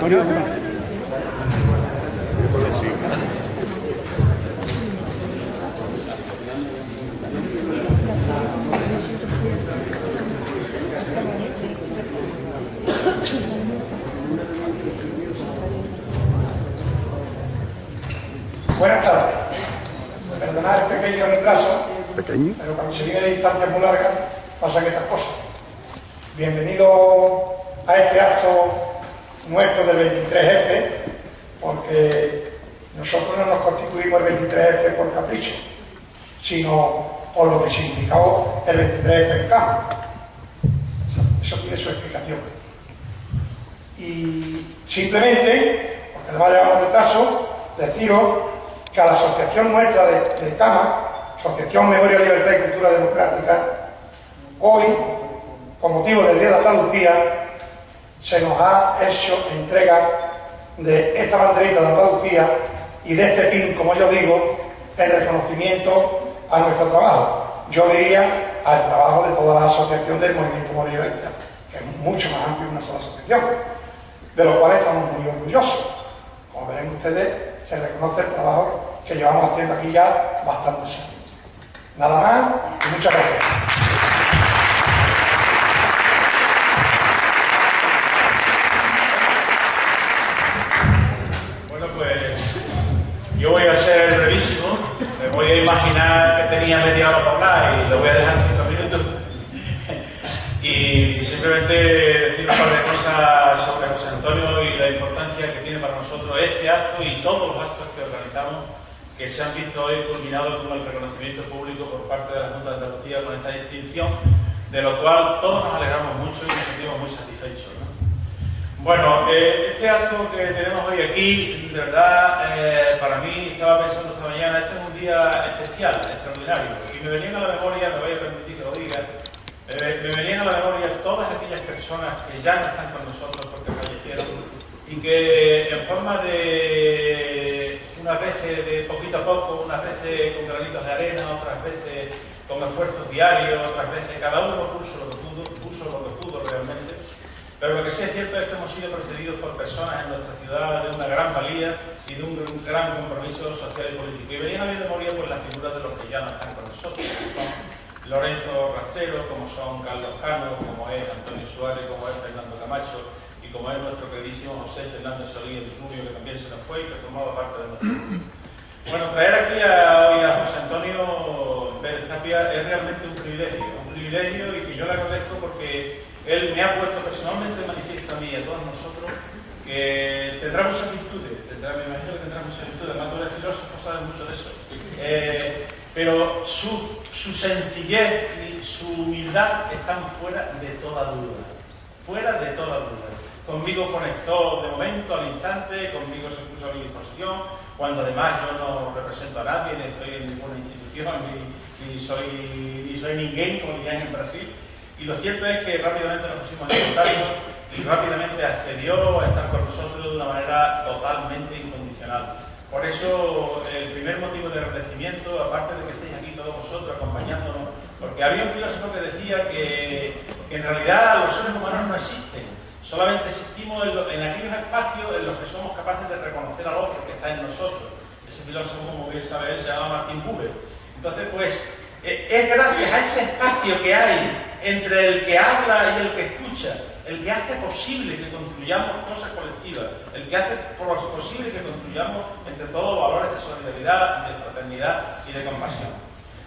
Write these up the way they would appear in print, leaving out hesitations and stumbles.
Buenas tardes. Perdonad el pequeño retraso, pero cuando se viene de distancias muy largas pasan estas cosas. Bienvenido a este acto nuestro del 23F, porque nosotros no nos constituimos el 23F por capricho, sino por lo que significó el 23F en Cámara. Eso tiene su explicación. Y simplemente, porque además llevamos retraso, deciros que a la asociación nuestra de Cama, Asociación Memoria, Libertad y Cultura Democrática, hoy, con motivo del Día de Andalucía, se nos ha hecho entrega de esta banderita de Andalucía y de este pin, como yo digo, en reconocimiento a nuestro trabajo. Yo diría al trabajo de toda la asociación del movimiento memorialista, que es mucho más amplio que una sola asociación, de lo cual estamos muy orgullosos. Como verán ustedes, se reconoce el trabajo que llevamos haciendo aquí ya bastantes años. Nada más y muchas gracias. Bueno, pues yo voy a ser brevísimo. Me voy a imaginar que tenía media hora para hablar y lo voy a dejar en 5 minutos. Y simplemente decir un par de cosas sobre José Antonio y la importancia que tiene para nosotros este acto y todos los actos que organizamos, que se han visto hoy culminados con el reconocimiento público por parte de la Junta de Andalucía con esta distinción, de lo cual todos nos alegramos mucho y nos sentimos muy satisfechos, ¿no? Bueno, este acto que tenemos hoy aquí, de verdad, para mí, estaba pensando esta mañana, este es un día especial, extraordinario, y me venían a la memoria, me voy a permitir que lo diga, me venían a la memoria todas aquellas personas que ya no están con nosotros porque fallecieron y que en forma de unas veces de poquito a poco, unas veces con granitos de arena, otras veces con esfuerzos diarios, otras veces cada uno puso lo que pudo realmente. Pero lo que sí es cierto es que hemos sido precedidos por personas en nuestra ciudad de una gran valía y de un gran compromiso social y político. Y venían a mi memoria por las figuras de los que ya no están con nosotros, como son Lorenzo Rastrero, como son Carlos Cano, como es Antonio Suárez, como es Fernando Camacho y como es nuestro queridísimo José Fernández Solís de Fluvio, que también se nos fue y que formaba parte de nuestro grupo. Bueno, traer aquí hoy a José Antonio Pérez Tapia es realmente un privilegio y que yo le agradezco porque él me ha puesto personalmente de manifiesto a mí y a todos nosotros que tendrá muchas virtudes, me imagino que tendrá muchas virtudes, además tú eres filósofo, sabes mucho de eso. Pero su sencillez y su humildad están fuera de toda duda. Fuera de toda duda. Conmigo conectó de momento, al instante, conmigo se puso a mi disposición, cuando además yo no represento a nadie, ni estoy en ninguna institución, ni soy ninguém, como dirían en Brasil. Y lo cierto es que rápidamente nos pusimos en contacto y rápidamente accedió a estar con nosotros de una manera totalmente incondicional. Por eso, el primer motivo de agradecimiento, aparte de que estéis aquí todos vosotros acompañándonos, porque había un filósofo que decía que en realidad los seres humanos no existen, solamente existimos en aquellos espacios en los que somos capaces de reconocer al otro que está en nosotros. Ese filósofo, como bien sabe él, se llama Martin Buber. Entonces, pues, es gracias a este espacio que hay entre el que habla y el que escucha, el que hace posible que construyamos cosas colectivas, el que hace posible que construyamos entre todos valores de solidaridad, de fraternidad y de compasión.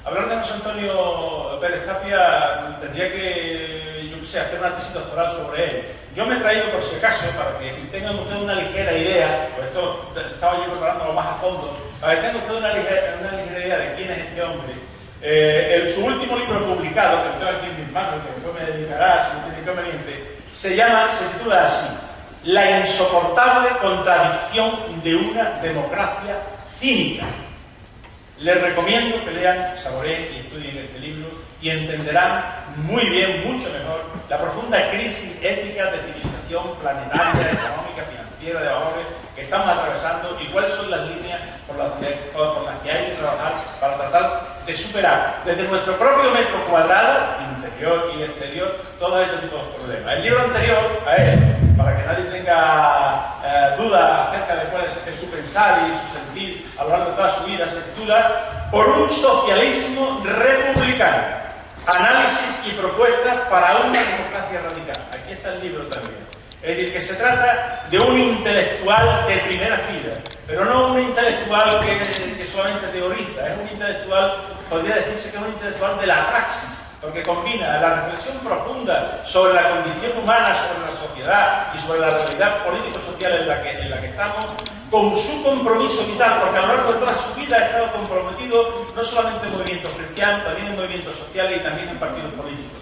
Hablar de José Antonio Pérez Tapia tendría que, yo qué sé, hacer una tesis doctoral sobre él. Yo me he traído, por si acaso, para que tengan ustedes una ligera idea, pues esto estaba yo preparándolo más a fondo, para que tengan ustedes una ligera idea de quién es este hombre. Su último libro publicado, que tengo aquí en mis manos, que después me dedicará, si no tiene inconveniente, se titula así: La insoportable contradicción de una democracia cínica. Les recomiendo que lean, saboreen y estudien este libro y entenderán muy bien, mucho mejor, la profunda crisis ética de civilización planetaria, económica, financiera, de valores que estamos atravesando y cuáles son las líneas por las que hay que trabajar para tratar de superar desde nuestro propio metro cuadrado, interior y exterior, todo este tipo de problemas. El libro anterior a él, para que nadie tenga duda acerca de cuál es su pensar y su sentir a lo largo de toda su vida, se titula Por un socialismo republicano, análisis y propuestas para una democracia radical. Aquí está el libro también. Es decir, que se trata de un intelectual de primera fila, pero no un intelectual que solamente teoriza, es un intelectual, podría decirse que es un intelectual de la praxis, porque combina la reflexión profunda sobre la condición humana, sobre la sociedad y sobre la realidad político-social en la que estamos, con su compromiso vital, porque a lo largo de toda su vida ha estado comprometido no solamente en movimientos cristianos, también en movimientos sociales y también en partidos políticos.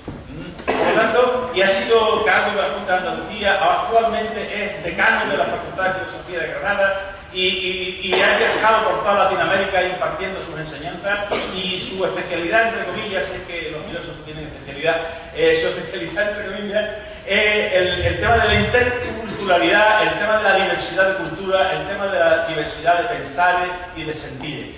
Por lo tanto, y ha sido cargo de la Junta de Andalucía, actualmente es decano de la Facultad de Filosofía de Granada y ha viajado por toda Latinoamérica impartiendo sus enseñanzas, y su especialidad, entre comillas, es que los filósofos tienen especialidad, su especialidad, entre comillas, es el tema de la interculturalidad, el tema de la diversidad de cultura, el tema de la diversidad de pensares y de sentires.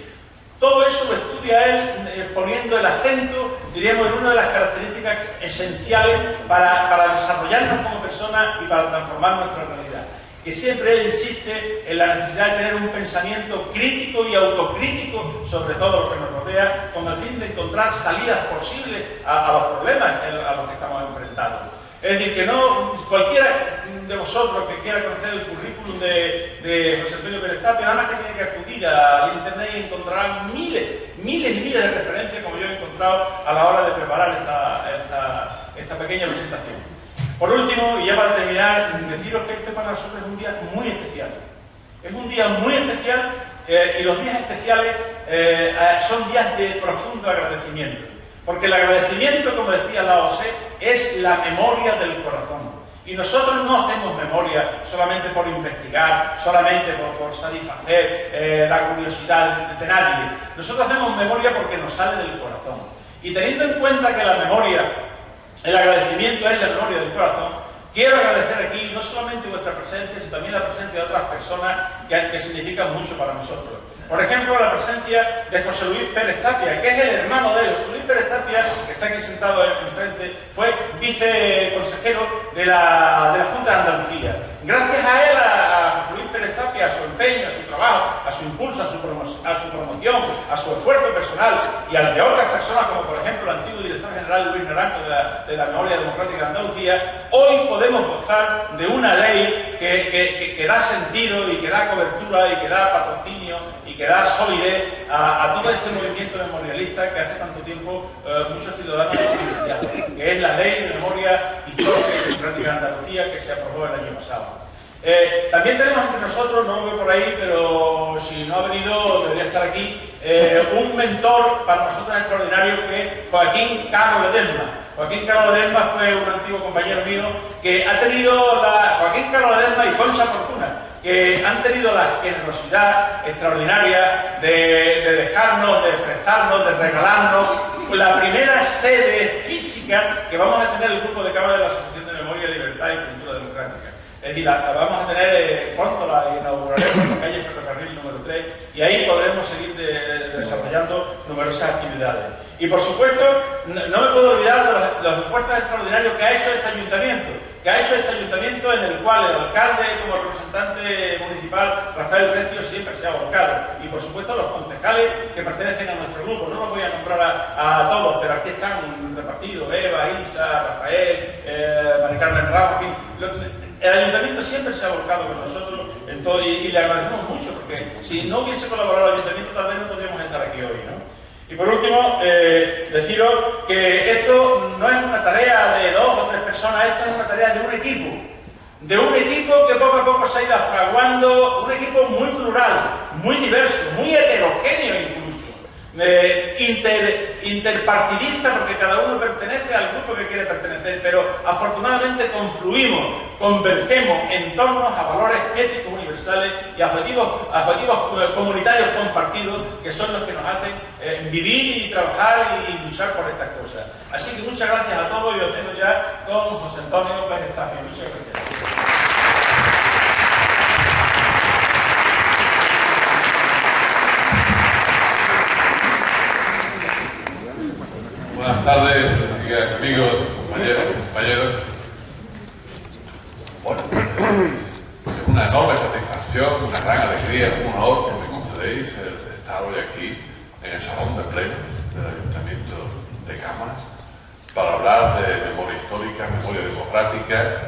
Todo eso lo estudia él poniendo el acento, diríamos, en una de las características esenciales para desarrollarnos como personas y para transformar nuestra realidad. Que siempre él insiste en la necesidad de tener un pensamiento crítico y autocrítico sobre todo lo que nos rodea, con el fin de encontrar salidas posibles a los problemas a los que estamos enfrentados. Es decir, que no cualquiera de vosotros que quiera conocer el currículum de José Antonio Pérez Tapia, nada más que tiene que acudir al internet y encontrará miles y miles de referencias, como yo he encontrado a la hora de preparar esta pequeña presentación. Por último, y ya para terminar, deciros que este para nosotros es un día muy especial. Es un día muy especial y los días especiales son días de profundo agradecimiento. Porque el agradecimiento, como decía Lao Tse, es la memoria del corazón. Y nosotros no hacemos memoria solamente por investigar, solamente por satisfacer la curiosidad de nadie. Nosotros hacemos memoria porque nos sale del corazón. Y teniendo en cuenta que la memoria, el agradecimiento es la memoria del corazón, quiero agradecer aquí no solamente vuestra presencia, sino también la presencia de otras personas que significan mucho para nosotros. Por ejemplo, la presencia de José Luis Pérez Tapia, que es el hermano de él. José Luis Pérez Tapia, que está aquí sentado enfrente, fue viceconsejero de la Junta de Andalucía. Gracias a él, a José Luis Pérez Tapia, a su empeño, a su trabajo, a su impulso, a su promoción, a su esfuerzo personal y al de otras personas, como por ejemplo el antiguo director general Luis Naranjo de la Memoria Democrática de Andalucía, hoy podemos gozar de una ley que da sentido y que da cobertura y que da patrocinio y que da solidez a todo este movimiento memorialista que hace tanto tiempo muchos ciudadanos han denunciado, que es la Ley de Memoria Histórica y Democrática de Andalucía, que se aprobó el año pasado. También tenemos entre nosotros, no lo veo por ahí, pero si no ha venido debería estar aquí, un mentor para nosotros extraordinario, que es Joaquín Cano Ledesma. Joaquín Cano Ledesma fue un antiguo compañero mío que ha tenido Joaquín Cano Ledesma y Concha Fortuna, que han tenido la generosidad extraordinaria de dejarnos, de prestarnos, de regalarnos la primera sede física que vamos a tener el grupo de cámara de la Asociación de Memoria, Libertad y Cultura Democrática. Es decir, la vamos a tener pronto, la inauguraremos en la calle Ferrocarril número 3 y ahí podremos seguir desarrollando numerosas actividades. Y por supuesto, no me puedo olvidar de los esfuerzos extraordinarios que ha hecho este ayuntamiento, en el cual el alcalde, como representante municipal, Rafael Recio, siempre se ha volcado. Y por supuesto los concejales que pertenecen a nuestro grupo. No los voy a nombrar a todos, pero aquí están repartidos: Eva, Isa, Rafael, Mari Carmen Ramos, en fin. El ayuntamiento siempre se ha volcado con nosotros en todo, y le agradecemos mucho, porque si no hubiese colaborado el ayuntamiento tal vez no podríamos estar aquí hoy, ¿no? Y por último, deciros que esto no es una tarea de 2 o 3 personas, esto es una tarea de un equipo que poco a poco se ha ido fraguando, un equipo muy plural, muy diverso, muy heterogéneo incluso, interpartidista, porque cada uno pertenece al grupo que quiere pertenecer, pero afortunadamente confluimos, convergemos en torno a valores éticos universales y a objetivos comunitarios compartidos, que son los que nos hacen vivir y trabajar y luchar por estas cosas. Así que muchas gracias a todos y os dejo ya con José Antonio Pérez Tapia. Muchas gracias. Buenas tardes, amigos, compañeros. Bueno, es una enorme satisfacción, una gran alegría, un honor que me concedéis el estar hoy aquí en el Salón de Pleno del Ayuntamiento de Camas para hablar de memoria histórica, memoria democrática.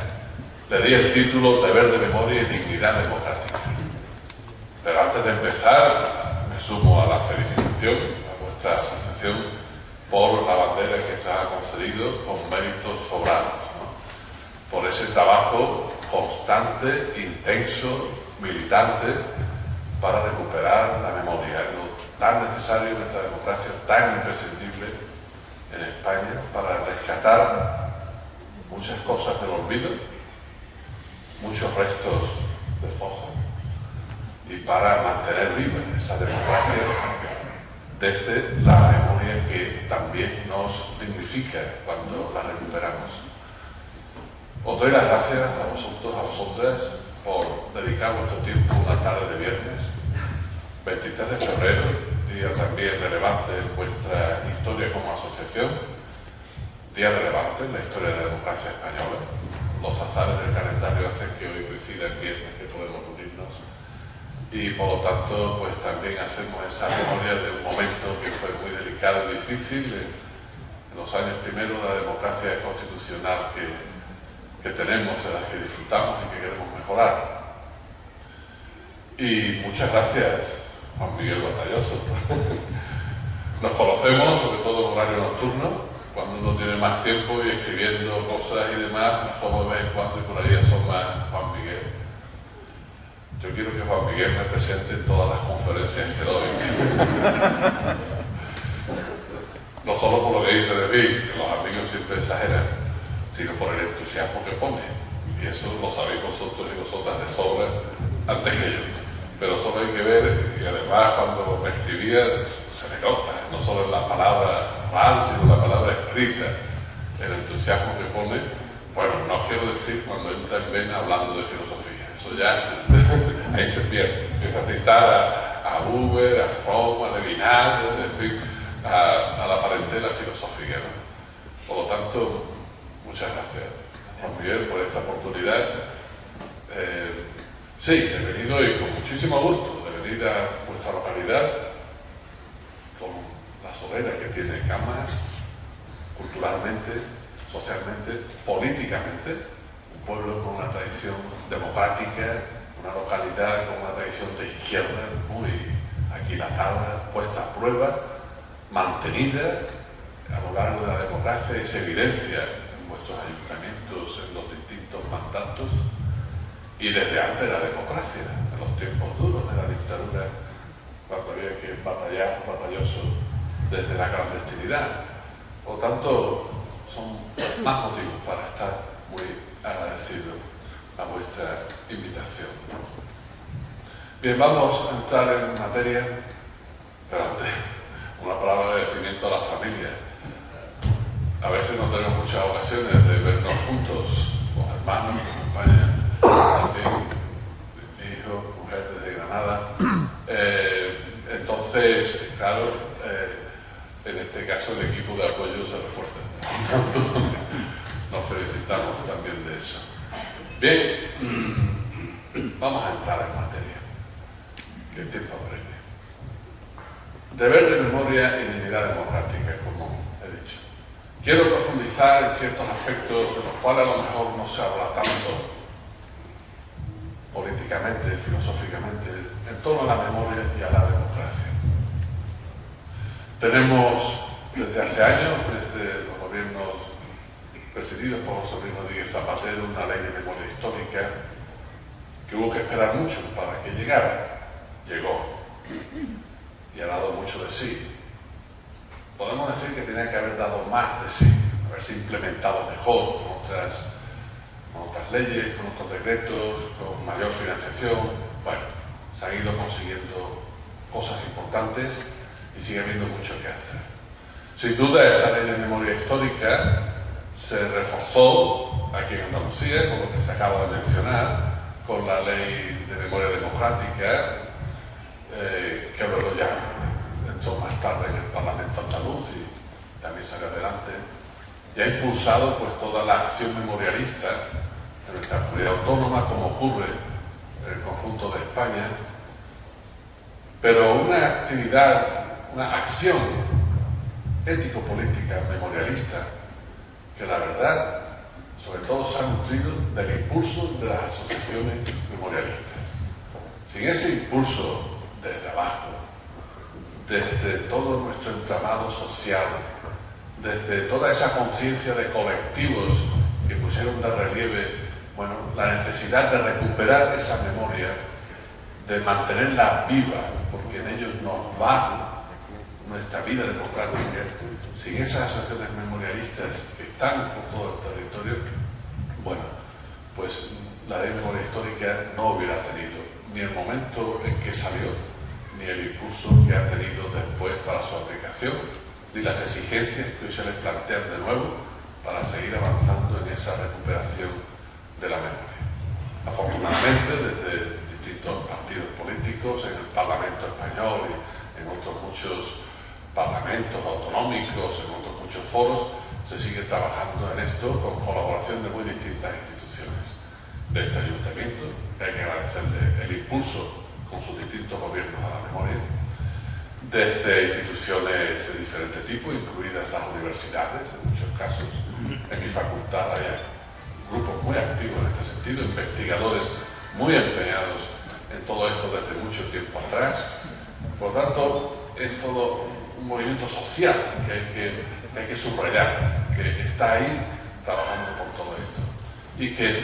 Le di el título Deber de Memoria y Dignidad Democrática. Pero antes de empezar, me sumo a la felicitación a vuestra asociación por la bandera que se ha concedido con méritos sobranos, ¿no? Por ese trabajo constante, intenso, militante, para recuperar la memoria, lo tan necesario en nuestra democracia, tan imprescindible en España, para rescatar muchas cosas del olvido, muchos restos de fosa, y para mantener viva esa democracia desde la memoria que también nos dignifica cuando la recuperamos. Os doy las gracias a vosotros, a vosotras, por dedicar vuestro tiempo una tarde de viernes, 23 de febrero, día también relevante en vuestra historia como asociación, día relevante en la historia de la democracia española. Los azares del calendario hacen que hoy coincida el viernes que podemos unirnos y por lo tanto pues también hacemos esa memoria de un momento que fue muy delicado y difícil en los años primeros de la democracia constitucional que tenemos, de las que disfrutamos y que queremos mejorar. Y muchas gracias, Juan Miguel Batalloso. Nos conocemos, sobre todo en horario nocturno, cuando uno tiene más tiempo y escribiendo cosas y demás, nos somos de vez en cuando y por ahí asoma Juan Miguel. Yo quiero que Juan Miguel me presente en todas las conferencias que doy. No solo por lo que dice de mí, que los amigos siempre exageran, sino por el entusiasmo que pone. Y eso lo sabéis vosotros y vosotras de sobra antes que yo. Pero solo hay que ver, y además cuando me escribía se me nota, no solo en la palabra oral, sino en la palabra escrita, el entusiasmo que pone. Bueno, no quiero decir cuando entra en vena hablando de filosofía, eso ya ahí se pierde. Empieza a citar a Buber, a Fromm, a Levinas, en fin, a la parentela filosófica, ¿no? Por lo tanto, muchas gracias, Juan Miguel, por esta oportunidad. Sí, he venido hoy con muchísimo gusto de venir a vuestra localidad, con la solera que tiene Camas, culturalmente, socialmente, políticamente, un pueblo con una tradición democrática, una localidad con una tradición de izquierda muy aquilatada, puesta a prueba, mantenida a lo largo de la democracia y se evidencia en vuestros ayuntamientos, en los distintos mandatos y desde antes de la democracia, en los tiempos duros de la dictadura, cuando había que batallar batalloso desde la clandestinidad. Por lo tanto, son más motivos para estar muy agradecido a vuestra invitación. Bien, vamos a entrar en materia, pero antes, una palabra de agradecimiento a la familia. A veces no tenemos muchas ocasiones de vernos juntos, con hermanos, con compañeros, también mi hijo, mujer desde Granada. Entonces, claro, en este caso el equipo de apoyo se refuerza. Nos felicitamos también de eso. Bien, vamos a entrar en materia, que el tiempo apremia. Deber de memoria y dignidad democrática, como he dicho. Quiero profundizar en ciertos aspectos de los cuales a lo mejor no se habla tanto políticamente, filosóficamente, en torno a la memoria y a la democracia. Tenemos desde hace años, desde los gobiernos presididos por José Luis Rodríguez Zapatero, una ley de memoria histórica que hubo que esperar mucho para que llegara. Llegó y ha dado mucho de sí. Podemos decir que tenía que haber dado más de sí, haberse implementado mejor con otras leyes, con otros decretos, con mayor financiación. Bueno, se han ido consiguiendo cosas importantes y sigue habiendo mucho que hacer. Sin duda, esa ley de memoria histórica se reforzó aquí en Andalucía, con lo que se acaba de mencionar, con la ley de memoria democrática, que luego ya entró más tarde en el Parlamento andaluz y también salió adelante, y ha impulsado pues toda la acción memorialista de nuestra comunidad autónoma, como ocurre en el conjunto de España, pero una actividad, una acción ético-política memorialista que la verdad sobre todo se ha nutrido del impulso de las asociaciones memorialistas. Sin ese impulso desde abajo, desde todo nuestro entramado social, desde toda esa conciencia de colectivos que pusieron de relieve, bueno, la necesidad de recuperar esa memoria, de mantenerla viva, porque en ellos nos va nuestra vida democrática. Sin esas asociaciones memorialistas que están por todo el territorio, bueno, pues la ley de memoria histórica no hubiera tenido ni el momento en que salió, ni el impulso que ha tenido después para su aplicación, ni las exigencias que hoy se les plantean de nuevo para seguir avanzando en esa recuperación de la memoria. Afortunadamente, desde distintos partidos políticos, en el Parlamento español y en otros muchos parlamentos autonómicos, en otros muchos foros, se sigue trabajando en esto con colaboración de muy distintas instituciones. De este ayuntamiento, que hay que agradecerle el impulso con sus distintos gobiernos a la memoria, desde instituciones de diferente tipo, incluidas las universidades, en muchos casos. En mi facultad hay grupos muy activos en este sentido, investigadores muy empeñados en todo esto desde mucho tiempo atrás. Por lo tanto, es todo un movimiento social que hay que subrayar, que está ahí trabajando por todo esto. Y que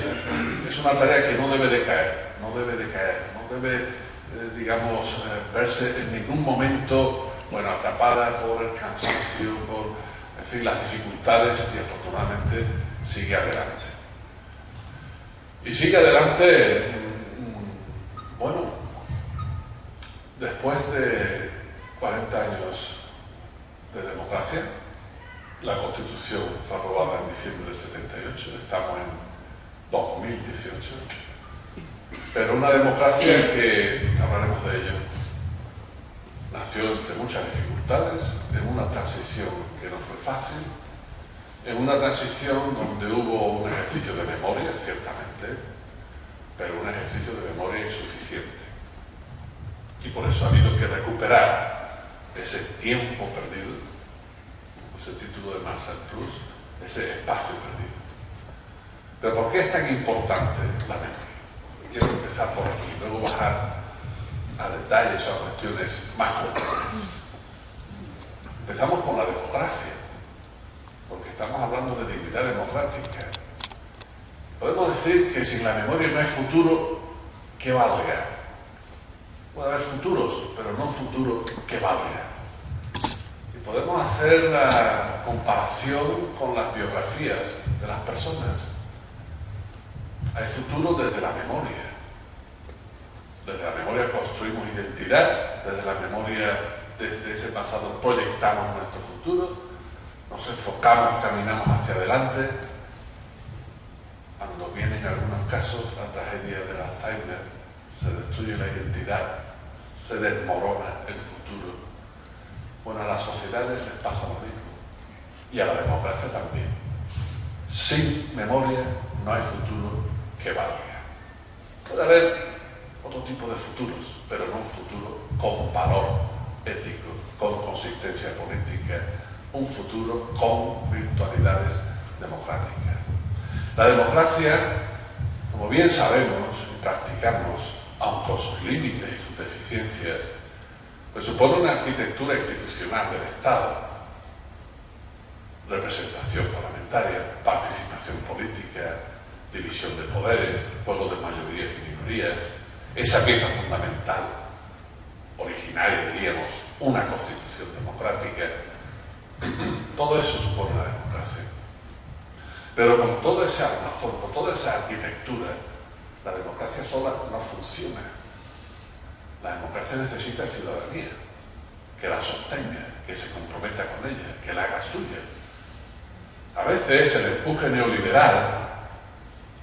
es una tarea que no debe decaer, no debe, digamos, verse en ningún momento, bueno, atrapada por el cansancio, por, en fin, las dificultades, y afortunadamente sigue adelante. Y sigue adelante, bueno, después de 40 años de democracia. La Constitución fue aprobada en diciembre del 78, estamos en 2018, pero una democracia que, hablaremos de ello, nació entre muchas dificultades, en una transición que no fue fácil, en una transición donde hubo un ejercicio de memoria, ciertamente, pero un ejercicio de memoria insuficiente. Y por eso ha habido que recuperar ese tiempo perdido, ese título de Marshall Plus, ese espacio perdido. Pero ¿por qué es tan importante la memoria? Quiero empezar por aquí, luego bajar a detalles o a cuestiones más complejas. Empezamos por la democracia, porque estamos hablando de dignidad democrática. Podemos decir que sin la memoria no hay futuro que valga. Puede haber futuros, pero no un futuro que valga. Y podemos hacer la comparación con las biografías de las personas. Hay futuro desde la memoria. Desde la memoria construimos identidad, desde la memoria, desde ese pasado proyectamos nuestro futuro, nos enfocamos, caminamos hacia adelante. Cuando viene en algunos casos la tragedia del Alzheimer, se destruye la identidad, se desmorona el futuro. Bueno, a las sociedades les pasa lo mismo, y a la democracia también. Sin memoria no hay futuro que valga. Puede haber otro tipo de futuros, pero no un futuro con valor ético, con consistencia política, un futuro con virtualidades democráticas. La democracia, como bien sabemos y practicamos, aun con sus límites y sus deficiencias, pues supone una arquitectura institucional del Estado, representación parlamentaria, participación política, división de poderes, juego de mayorías y minorías, esa pieza fundamental, originaria, diríamos, una constitución democrática. Todo eso supone la democracia. Pero con todo ese armazón, con toda esa arquitectura, la democracia sola no funciona. La democracia necesita ciudadanía, que la sostenga, que se comprometa con ella, que la haga suya. A veces el empuje neoliberal,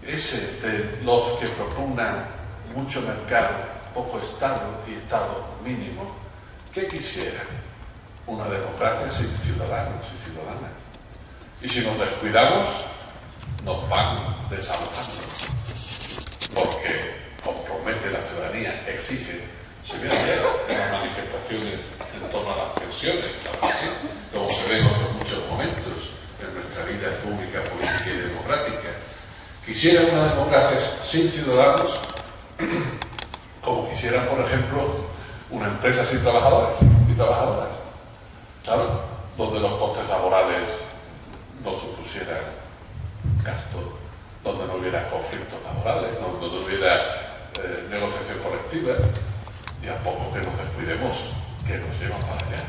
ese de los que propugnan mucho mercado, poco Estado y Estado mínimo, ¿qué quisieran? Una democracia sin ciudadanos y ciudadanas. Y si nos descuidamos, nos van desalojando, porque comprometemos promete la ciudadanía, exige, se ve ayer en las manifestaciones en torno a las pensiones, claro que sí, como se ve en otros muchos momentos en nuestra vida pública, política y democrática. Quisiera una democracia sin ciudadanos, como quisiera, por ejemplo, una empresa sin trabajadores y trabajadoras, ¿claro? Donde los costes laborales no supusieran gasto, donde no hubiera conflictos laborales, donde no hubiera negociación colectiva, y a poco que nos descuidemos, que nos llevan para allá.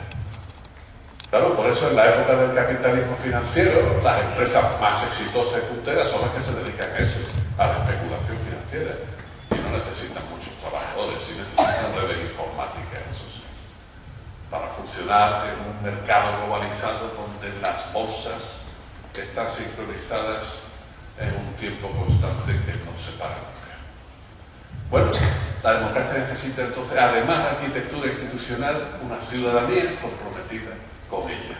Claro, por eso en la época del capitalismo financiero, las empresas más exitosas y punteras son las que se dedican a eso, a la especulación financiera, y no necesitan muchos trabajadores, sí necesitan redes informáticas, eso sí, para funcionar en un mercado globalizado donde las bolsas están sincronizadas en un tiempo constante que no se para nunca. Bueno, la democracia necesita entonces, además de arquitectura institucional, una ciudadanía comprometida con ella.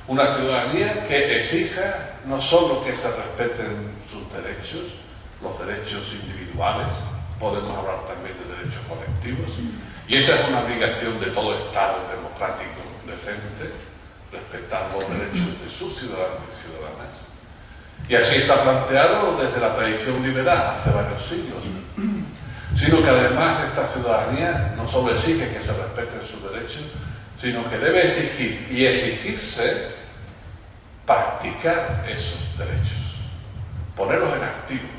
Una ciudadanía que exija no solo que se respeten sus derechos, los derechos individuales, podemos hablar también de derechos colectivos, y esa es una obligación de todo Estado democrático decente, respetar los derechos de sus ciudadanos y ciudadanas. Y así está planteado desde la tradición liberal hace varios siglos, sino que además esta ciudadanía no solo exige que se respeten sus derechos, sino que debe exigir y exigirse practicar esos derechos, ponerlos en activo,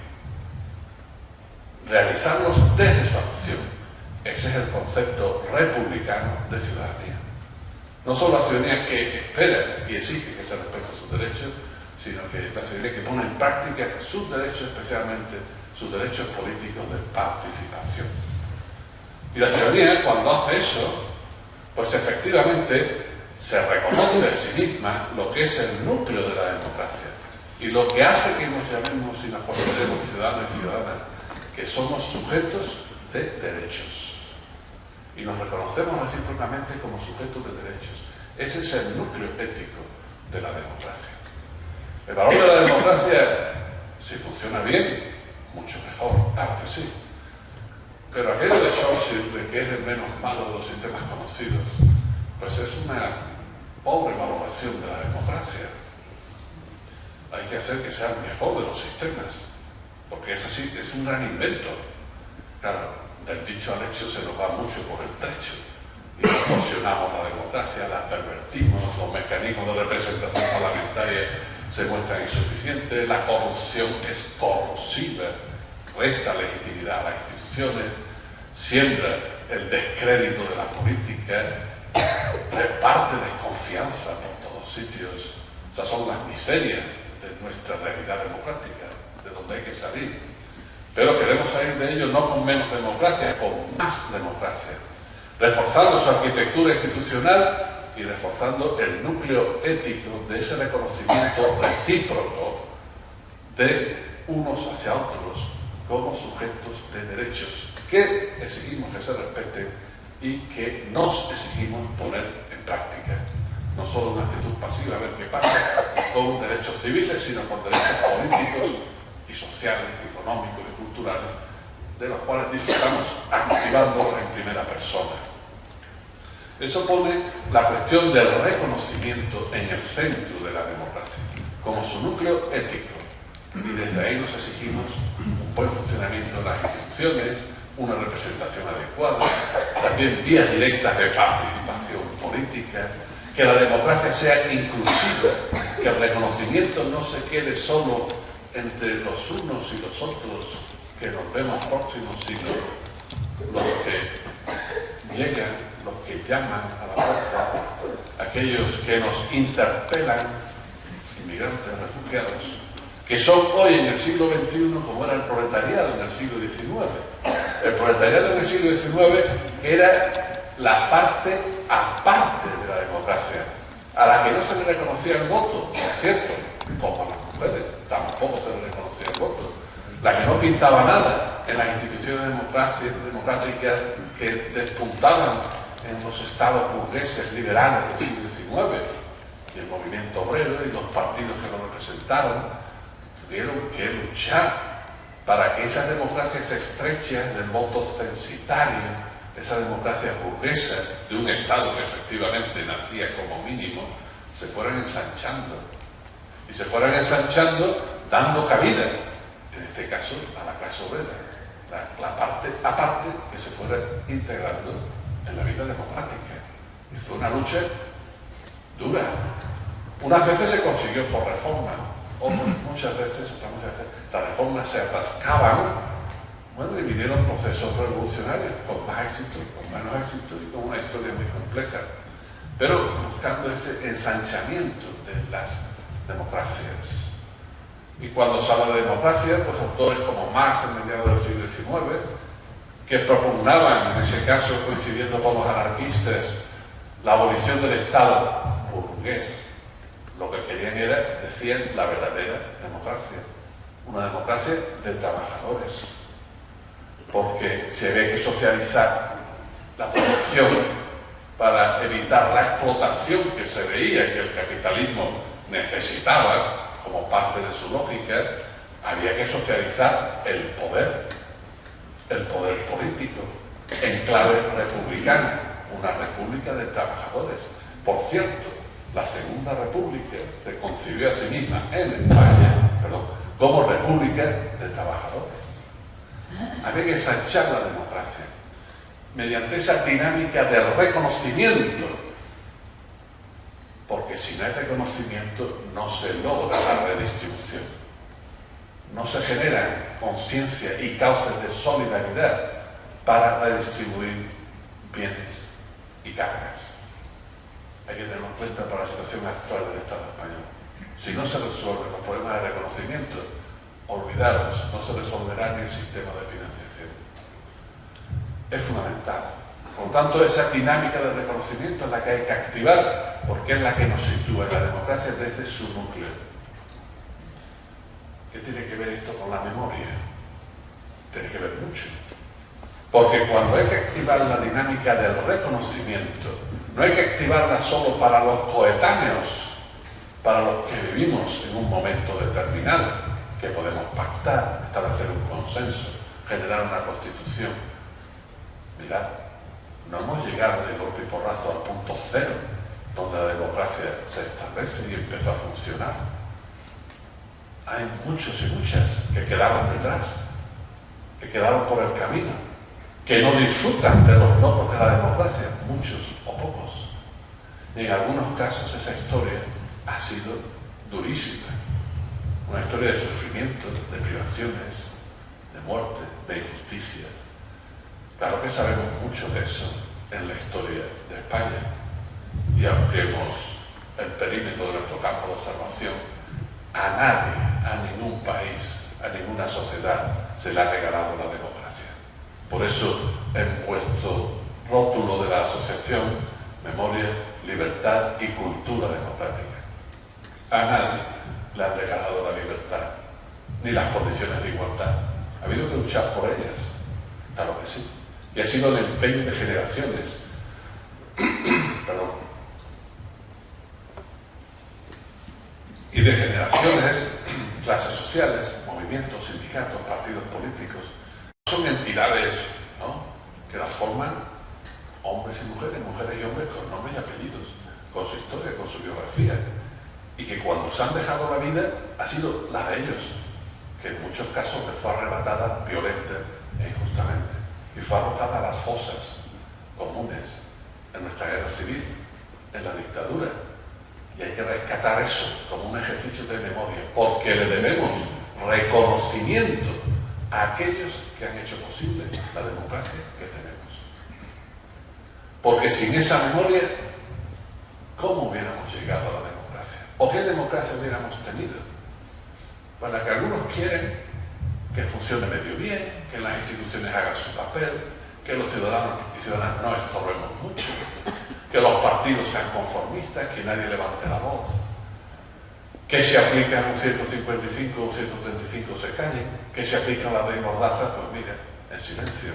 realizarlos desde su acción. Ese es el concepto republicano de ciudadanía. No solo la ciudadanía que espera y exige que se respeten sus derechos, sino que la ciudadanía que pone en práctica sus derechos, especialmente sus derechos políticos de participación. Y la ciudadanía, cuando hace eso, pues efectivamente se reconoce a sí misma lo que es el núcleo de la democracia y lo que hace que nos llamemos y nos consideremos ciudadanos y ciudadanas, que somos sujetos de derechos y nos reconocemos recíprocamente como sujetos de derechos. Ese es el núcleo ético de la democracia. El valor de la democracia, si funciona bien, mucho mejor, claro que sí. Pero aquello de Churchill, de que es el menos malo de los sistemas conocidos, pues es una pobre valoración de la democracia. Hay que hacer que sea el mejor de los sistemas, porque es así, es un gran invento. Claro, del dicho al hecho se nos va mucho por el trecho. Y distorsionamos la democracia, la pervertimos, los mecanismos de representación parlamentaria se muestran insuficientes, la corrupción es corrosiva, resta legitimidad a las instituciones, siembra el descrédito de la política, reparte desconfianza por todos sitios. Esas son las miserias de nuestra realidad democrática, de donde hay que salir. Pero queremos salir de ello no con menos democracia, con más democracia, reforzando su arquitectura institucional y reforzando el núcleo ético de ese reconocimiento recíproco de unos hacia otros como sujetos de derechos que exigimos que se respeten y que nos exigimos poner en práctica. No solo una actitud pasiva, a ver qué pasa, con derechos civiles, sino con derechos políticos y sociales, económicos y culturales, de los cuales disfrutamos activando en primera persona. Eso pone la cuestión del reconocimiento en el centro de la democracia, como su núcleo ético. Y desde ahí nos exigimos un buen funcionamiento de las instituciones, una representación adecuada, también vías directas de participación política, que la democracia sea inclusiva, que el reconocimiento no se quede solo entre los unos y los otros que nos vemos próximos, sino los que llegan, los que llaman a la puerta, aquellos que nos interpelan, inmigrantes, refugiados, que son hoy en el siglo XXI como era el proletariado en el siglo XIX. El proletariado en el siglo XIX era la parte aparte de la democracia, a la que no se le reconocía el voto, por cierto, como a las mujeres, tampoco se le reconocía el voto, la que no pintaba nada en las instituciones democráticas que despuntaban en los estados burgueses liberales del siglo XIX, y el movimiento obrero y los partidos que lo representaron tuvieron que luchar para que esas democracias estrechas del voto censitario, esas democracias burguesas de un Estado que efectivamente nacía como mínimo, se fueran ensanchando. Y se fueran ensanchando dando cabida, en este caso, a la clase obrera, la parte aparte que se fuera integrando en la vida democrática. Y fue una lucha dura. Unas veces se consiguió por reforma, muchas veces las reformas se atascaban, bueno, y vinieron procesos revolucionarios con más éxito, con menos éxito y con una historia muy compleja, pero buscando ese ensanchamiento de las democracias. Y cuando se habla de democracia, pues autores como Marx en mediados del siglo XIX, que propugnaban, en ese caso coincidiendo con los anarquistas, la abolición del Estado burgués, lo que querían era, decían, la verdadera democracia, una democracia de trabajadores, porque se había que socializar la producción para evitar la explotación que se veía que el capitalismo necesitaba como parte de su lógica. Había que socializar el poder político en clave republicana, una república de trabajadores. Por cierto, la Segunda República se concibió a sí misma en España, como república de trabajadores. Había que ensanchar la democracia mediante esa dinámica del reconocimiento, porque si no hay reconocimiento no se logra la redistribución, no se generan conciencia y causas de solidaridad para redistribuir bienes y cargas. Hay que tenerlo en cuenta para la situación actual del Estado español. Si no se resuelven los problemas de reconocimiento, olvidaros, no se resolverá ni el sistema de financiación. Es fundamental. Por lo tanto, esa dinámica de reconocimiento es la que hay que activar, porque es la que nos sitúa en la democracia desde su núcleo. ¿Qué tiene que ver esto con la memoria? Tiene que ver mucho. Porque cuando hay que activar la dinámica del reconocimiento, no hay que activarla solo para los coetáneos, para los que vivimos en un momento determinado, que podemos pactar, establecer un consenso, generar una constitución. Mirad, no hemos llegado de golpe y porrazo al punto cero, donde la democracia se establece y empezó a funcionar. Hay muchos y muchas que quedaron detrás, que quedaron por el camino, que no disfrutan de los logros de la democracia, muchos o pocos. Y en algunos casos esa historia ha sido durísima. Una historia de sufrimiento, de privaciones, de muerte, de injusticia. Claro que sabemos mucho de eso en la historia de España. Y ampliemos el perímetro de nuestro campo de observación. A nadie, a ningún país, a ninguna sociedad se le ha regalado la democracia. Por eso, en vuestro rótulo de la asociación, Memoria, Libertad y Cultura Democrática, a nadie le han regalado la libertad, ni las condiciones de igualdad. Ha habido que luchar por ellas, claro que sí. Y ha sido el empeño de generaciones. Perdón. Y de generaciones, clases sociales, movimientos, sindicatos, partidos políticos. Son entidades, ¿no?, que las forman hombres y mujeres, mujeres y hombres con nombres y apellidos, con su historia, con su biografía, y que cuando se han dejado la vida ha sido la de ellos, que en muchos casos les fue arrebatada violenta e injustamente, y fue arrojada a las fosas comunes en nuestra guerra civil, en la dictadura. Y hay que rescatar eso como un ejercicio de memoria, porque le debemos reconocimiento a aquellos que han hecho posible la democracia que tenemos. Porque sin esa memoria, ¿cómo hubiéramos llegado a la democracia? ¿O qué democracia hubiéramos tenido? Para que algunos quieren que funcione medio bien, que las instituciones hagan su papel, que los ciudadanos y ciudadanas no estorbemos mucho, que los partidos sean conformistas, que nadie levante la voz, que se aplican un 155 o un 135 se callen, que se aplican la ley Mordaza, pues mira, en silencio.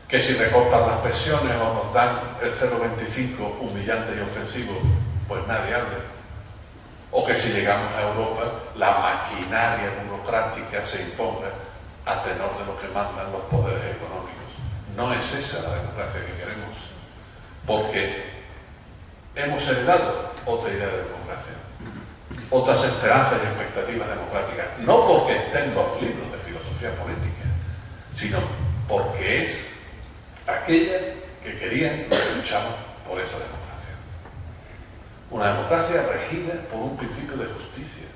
Que si recortan las pensiones o nos dan el 0,25 humillante y ofensivo, pues nadie hable. o que si llegamos a Europa la maquinaria burocrática se imponga a tenor de lo que mandan los poderes económicos. No es esa la democracia que queremos, porque hemos heredado otra idea de democracia, otras esperanzas y expectativas democráticas, no porque estén los libros de filosofía política, sino porque es aquella que querían los que luchamos por esa democracia. Una democracia regida por un principio de justicia,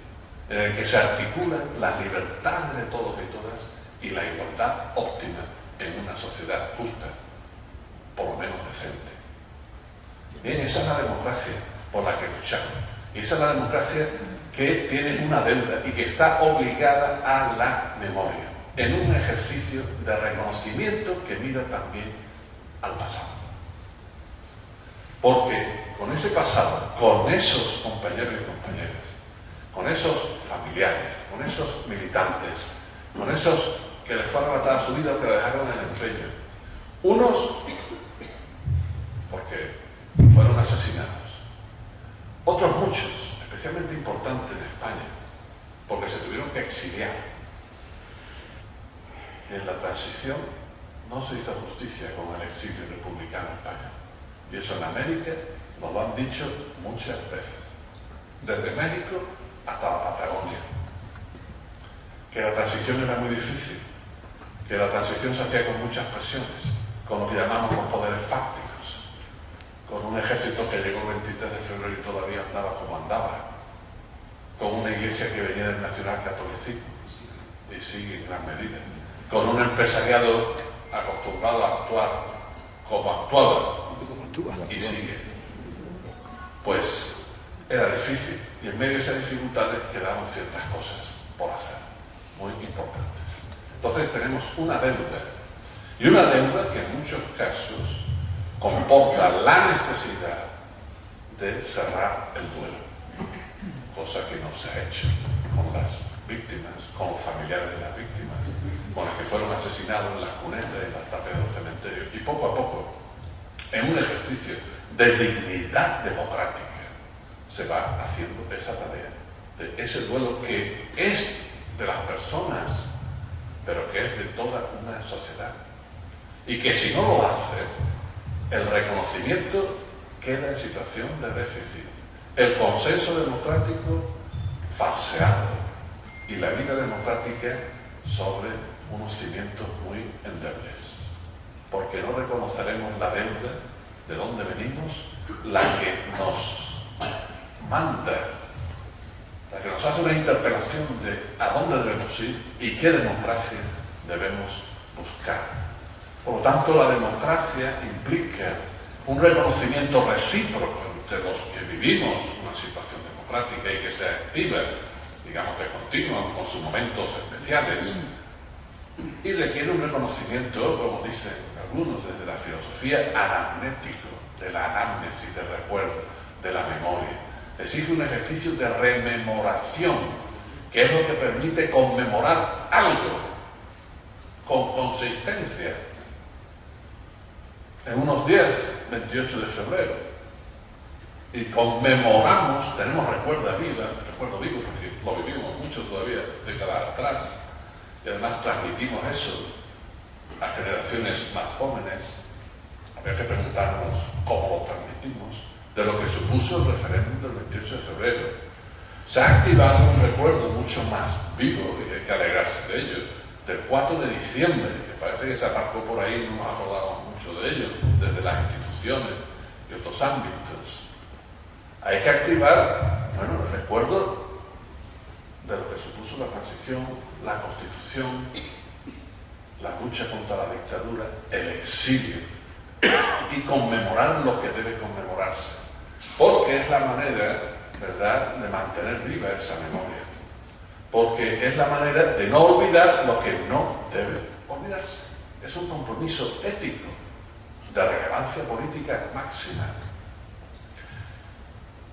en el que se articulan las libertades de todos y todas y la igualdad óptima en una sociedad justa, por lo menos decente. Bien, esa es la democracia por la que luchamos. Y esa es la democracia que tiene una deuda y que está obligada a la memoria, en un ejercicio de reconocimiento que mira también al pasado. Porque con ese pasado, con esos compañeros y compañeras, con esos familiares, con esos militantes, con esos que les fue arrebatada su vida o que la dejaron en el empeño, unos porque fueron asesinados, otros muchos, especialmente importantes en España, porque se tuvieron que exiliar. Y en la transición no se hizo justicia con el exilio republicano en España. Y eso en América nos lo han dicho muchas veces, desde México hasta la Patagonia. Que la transición era muy difícil, que la transición se hacía con muchas presiones, con lo que llamamos los poderes fácticos, con un ejército que llegó el 23 de febrero y todavía andaba como andaba, con una iglesia que venía del nacionalcatolicismo y sigue en gran medida, con un empresariado acostumbrado a actuar como actuaba y sigue. Pues era difícil y en medio de esas dificultades quedaron ciertas cosas por hacer, muy importantes. Entonces tenemos una deuda, y una deuda que en muchos casos comporta la necesidad de cerrar el duelo, cosa que no se ha hecho con las víctimas, con los familiares de las víctimas, con los que fueron asesinados en las cunetas y en las tapias de los cementerios. Y poco a poco, en un ejercicio de dignidad democrática, se va haciendo esa tarea, de ese duelo que es de las personas, pero que es de toda una sociedad. Y que si no lo hace, el reconocimiento queda en situación de déficit, el consenso democrático falseado y la vida democrática sobre unos cimientos muy endebles, porque no reconoceremos la deuda de dónde venimos, la que nos manda, la que nos hace una interpelación de a dónde debemos ir y qué democracia debemos buscar. Por lo tanto, la democracia implica un reconocimiento recíproco entre los que vivimos una situación democrática y que se activa, digamos, de continuo con sus momentos especiales, y requiere un reconocimiento, como dicen algunos desde la filosofía, anamnético, de la anamnesis, del recuerdo, de la memoria. Exige un ejercicio de rememoración, que es lo que permite conmemorar algo con consistencia. En unos días, 28 de febrero, y conmemoramos, tenemos recuerdo vivo porque lo vivimos mucho todavía, décadas atrás, y además transmitimos eso a generaciones más jóvenes. Habría que preguntarnos cómo lo transmitimos, de lo que supuso el referéndum del 28 de febrero. Se ha activado un recuerdo mucho más vivo, y hay que alegrarse de ello, del 4 de diciembre, que parece que se aparcó por ahí, no nos acordamos mucho de ello, desde las instituciones y otros ámbitos. Hay que activar, bueno, el recuerdo de lo que supuso la transición, la Constitución, la lucha contra la dictadura, el exilio, y conmemorar lo que debe conmemorarse, porque es la manera, ¿verdad?, de mantener viva esa memoria, porque es la manera de no olvidar lo que no debe olvidarse. Es un compromiso ético de relevancia política máxima.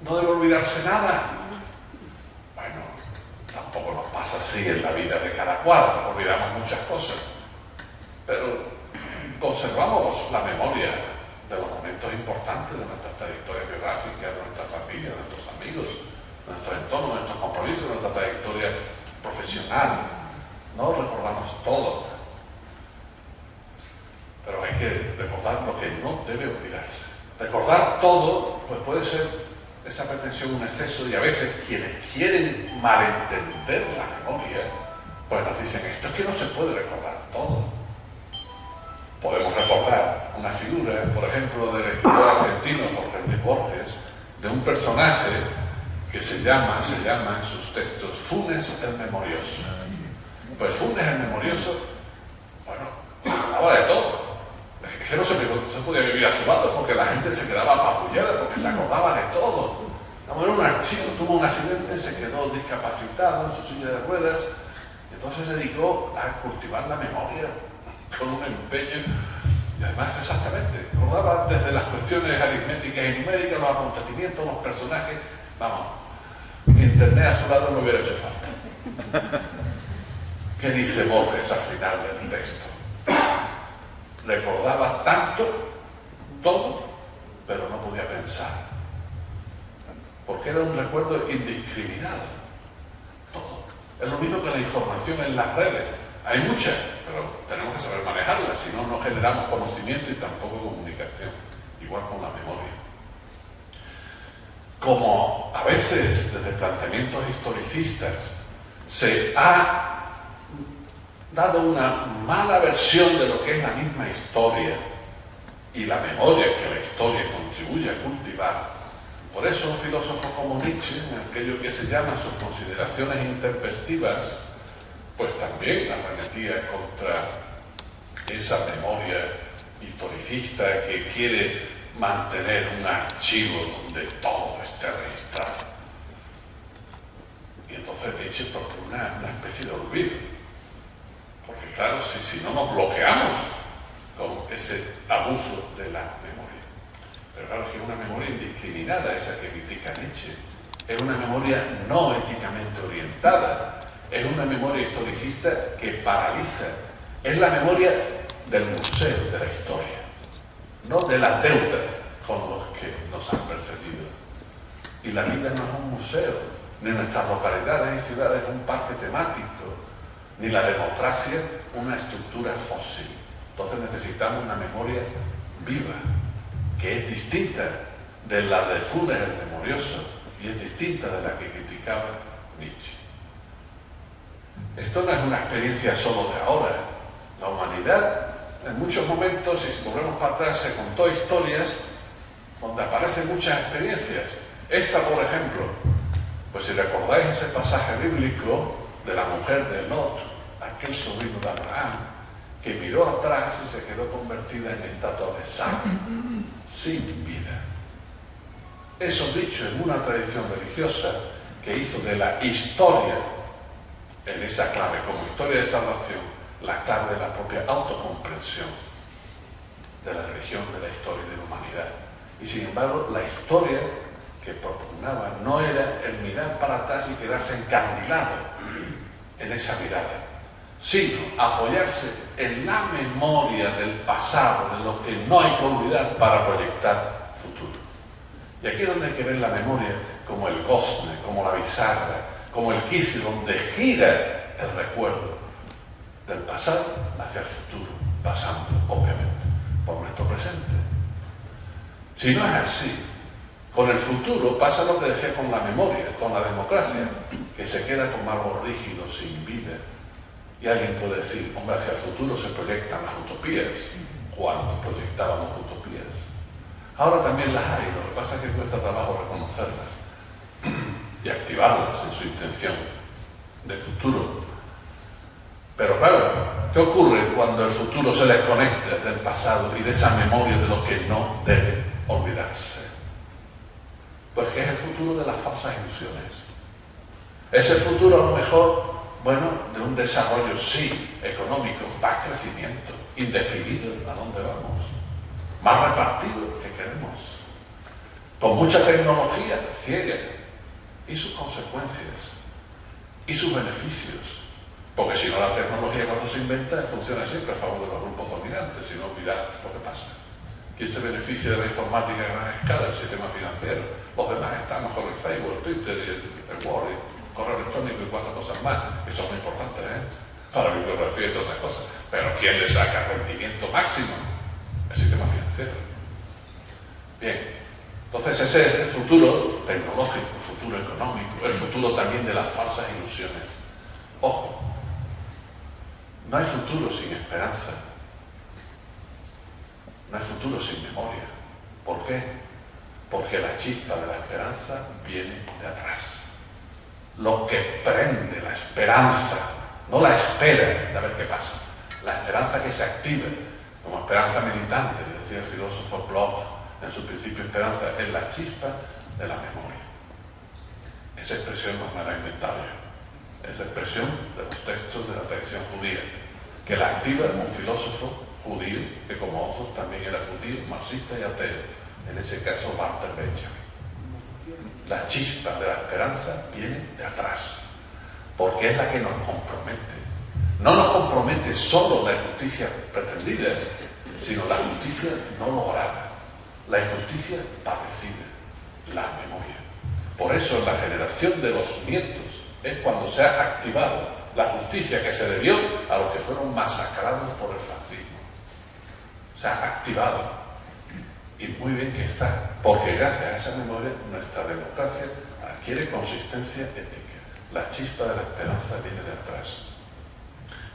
No debe olvidarse nada. Bueno, tampoco nos pasa así en la vida de cada cual, olvidamos muchas cosas, pero conservamos la memoria de los momentos importantes de nuestra trayectoria biográfica, de nuestra familia, de nuestros amigos, de nuestros entornos, de nuestros compromisos, de nuestra trayectoria profesional. No recordamos todo, pero hay que recordar lo que no debe olvidarse. Recordar todo, pues puede ser esa pretensión un exceso, y a veces quienes quieren malentender la memoria, pues nos dicen, esto es que no se puede recordar todo. Podemos recordar una figura, por ejemplo, del escritor argentino Jorge Luis Borges, de un personaje que se llama en sus textos Funes el Memorioso. Pues Funes el Memorioso, bueno, hablaba de todo. Es que no se podía vivir a su lado porque la gente se quedaba apabullada porque se acordaba de todo. Era un archivo, tuvo un accidente, se quedó discapacitado en su silla de ruedas, y entonces se dedicó a cultivar la memoria con un empeño, y además exactamente, recordaba desde las cuestiones aritméticas y numéricas, los acontecimientos, los personajes. Vamos, Internet a su lado no hubiera hecho falta. ¿Qué dice Borges al final del texto? Recordaba tanto, todo, pero no podía pensar. Porque era un recuerdo indiscriminado. Todo. Es lo mismo que la información en las redes. Hay mucha, pero tenemos que saber manejarla, si no, no generamos conocimiento y tampoco comunicación. Igual con la memoria. Como a veces, desde planteamientos historicistas, se ha dado una mala versión de lo que es la misma historia y la memoria que la historia contribuye a cultivar. Por eso un filósofo como Nietzsche, en aquello que se llama sus consideraciones intempestivas, pues también arremetía contra esa memoria historicista que quiere mantener un archivo donde todo esté registrado. Y entonces Nietzsche propone una especie de olvido. Porque claro, si no nos bloqueamos con ese abuso de la memoria. Pero claro, es que es una memoria indiscriminada esa que critica Nietzsche. Es una memoria no éticamente orientada. Es una memoria historicista que paraliza. Es la memoria del museo de la historia, no de la deuda con los que nos han precedido. Y la vida no es un museo, ni nuestras localidades y ciudades un parque temático, ni la democracia una estructura fósil. Entonces necesitamos una memoria viva, que es distinta de la de Funes el Memorioso y es distinta de la que criticaba Nietzsche. Esto no es una experiencia solo de ahora. La humanidad, en muchos momentos, si volvemos para atrás, se contó historias donde aparecen muchas experiencias. Esta, por ejemplo, pues si recordáis ese pasaje bíblico de la mujer de Lot, aquel sobrino de Abraham, que miró atrás y se quedó convertida en estatua de sal, sin vida. Eso dicho en una tradición religiosa que hizo de la historia, en esa clave, como historia de salvación, la clave de la propia autocomprensión de la religión, de la historia y de la humanidad. Y sin embargo, la historia que propugnaba no era el mirar para atrás y quedarse encandilado en esa mirada, sino apoyarse en la memoria del pasado, de lo que no hay que olvidar para proyectar futuro. Y aquí es donde hay que ver la memoria como el gozne, como la bisagra, como el quicio donde gira el recuerdo del pasado hacia el futuro, pasando, obviamente, por nuestro presente. Si no es así, con el futuro pasa lo que decía con la memoria, con la democracia, que se queda como algo rígido, sin vida. Y alguien puede decir, hombre, hacia el futuro se proyectan las utopías, cuando proyectábamos utopías. Ahora también las hay, lo que pasa es que cuesta trabajo reconocerlas y activarlas en su intención de futuro. Pero claro, ¿qué ocurre cuando el futuro se desconecta del pasado y de esa memoria de lo que no debe olvidarse? Pues que es el futuro de las falsas ilusiones. Es el futuro a lo mejor, bueno, de un desarrollo, sí, económico, más crecimiento, indefinido, ¿a dónde vamos? Más repartido que queremos, con mucha tecnología ciega, y sus consecuencias, y sus beneficios. Porque si no, la tecnología cuando se inventa funciona siempre a favor de los grupos dominantes, si no, mirad lo que pasa. ¿Quién se beneficia de la informática a gran escala? El sistema financiero. Los demás estamos con el Facebook, el Twitter, el Word, el correo electrónico y 4 cosas más, que son muy importantes, para bibliografía y todas esas cosas. Pero ¿quién le saca rendimiento máximo? El sistema financiero. Bien, entonces ese es el futuro tecnológico, el futuro económico, el futuro también de las falsas ilusiones. Ojo, no hay futuro sin esperanza, no hay futuro sin memoria. ¿Por qué? Porque la chispa de la esperanza viene de atrás. Lo que prende la esperanza, no la espera de ver qué pasa, la esperanza que se active como esperanza militante, decía el filósofo Bloch en su principio esperanza, es la chispa de la memoria. Esa expresión no me la he inventado yo, esa expresión de los textos de la tradición judía, que la activa un filósofo judío, que como otros también era judío, marxista y ateo, en ese caso Walter Benjamin. La chispa de la esperanza viene de atrás, porque es la que nos compromete. No nos compromete solo la injusticia pretendida, sino la justicia no lograda, la injusticia padecida, la memoria. Por eso en la generación de los nietos es cuando se ha activado la justicia que se debió a los que fueron masacrados por el fascismo. Se ha activado. Y muy bien que está, porque gracias a esa memoria nuestra democracia adquiere consistencia ética. La chispa de la esperanza viene de atrás.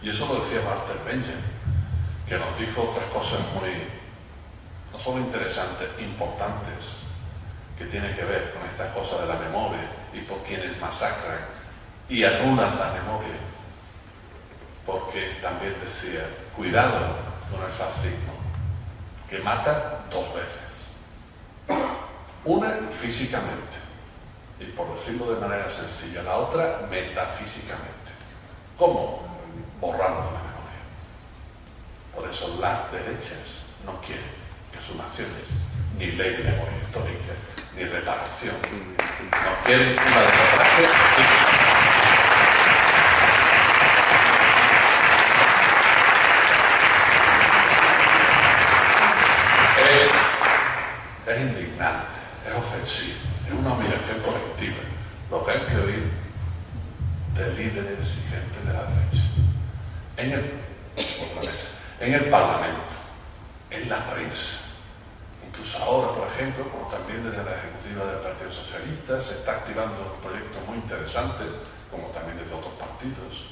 Y eso lo decía Walter Benjamin, que nos dijo otras cosas muy, no solo interesantes, importantes, que tienen que ver con estas cosas de la memoria y por quienes masacran y anulan la memoria. Porque también decía, cuidado con el fascismo, que mata 2 veces. Una físicamente, y por decirlo de manera sencilla, la otra metafísicamente. ¿Cómo? Borrando la memoria. Por eso las derechas no quieren exhumaciones, ni ley de memoria histórica, ni reparación. No quieren una democracia. Es indignante, es ofensivo, es una humillación colectiva lo que hay que oír de líderes y gente de la derecha en el Parlamento, en la prensa, incluso ahora, por ejemplo, como también desde la ejecutiva del Partido Socialista se está activando un proyecto muy interesante, como también desde otros partidos,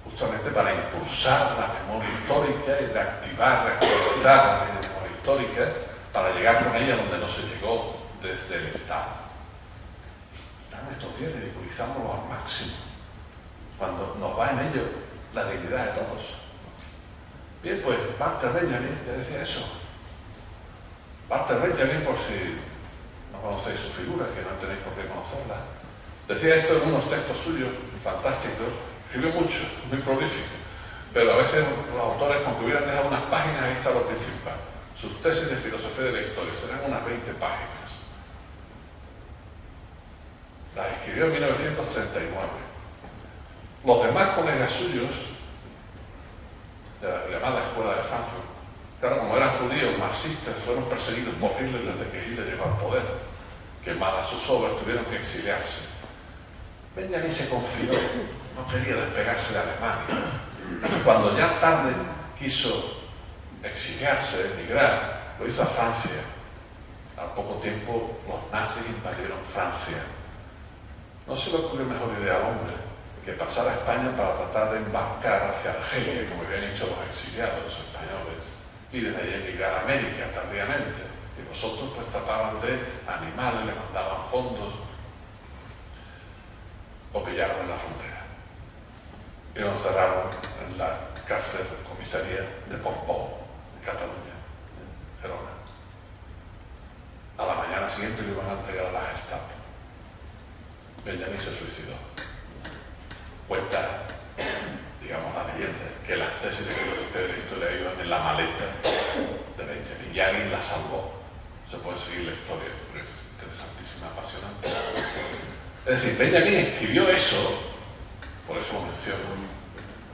justamente para impulsar la memoria histórica y reactivar, reactualizar la memoria histórica, para llegar con ella donde no se llegó desde el Estado. Están estos días ridiculizándolo al máximo, cuando nos va en ello la dignidad de todos. Bien, pues Walter Benjamin ya decía eso. Walter Benjamin, por si no conocéis su figura, que no tenéis por qué conocerla, decía esto en unos textos suyos fantásticos. Escribió mucho, muy prolífico, pero a veces los autores, con que hubieran dejado unas páginas, ahí está lo principal. Sus tesis de filosofía de la historia serán unas 20 páginas. Las escribió en 1939. Los demás colegas suyos de la llamada Escuela de Frankfurt, claro, como eran judíos marxistas, fueron perseguidos por Hitler desde que Hitler llegó al poder. Quemadas sus obras, tuvieron que exiliarse. Benjamin se confió, no quería despegarse de Alemania. Cuando ya tarde quiso exiliarse, emigrar, lo hizo a Francia. Al poco tiempo los nazis invadieron Francia. No se le ocurrió mejor idea al hombre que pasar a España para tratar de embarcar hacia Argelia, como habían hecho los exiliados españoles, y desde ahí emigrar a América tardíamente. Y vosotros pues trataban de animarle, le mandaban fondos, o pillaron en la frontera. Y lo encerraron en la cárcel, comisaría de Portbou, en Cataluña, en Gerona. A la mañana siguiente le iban a entregar a la Gestapo. Benjamin se suicidó. Cuenta, digamos, la leyenda, que las tesis de filosofía de la historia iban en la maleta de Benjamin y alguien la salvó. Se puede seguir la historia, porque es interesantísima, apasionante. Es decir, Benjamin escribió eso, por eso lo menciono,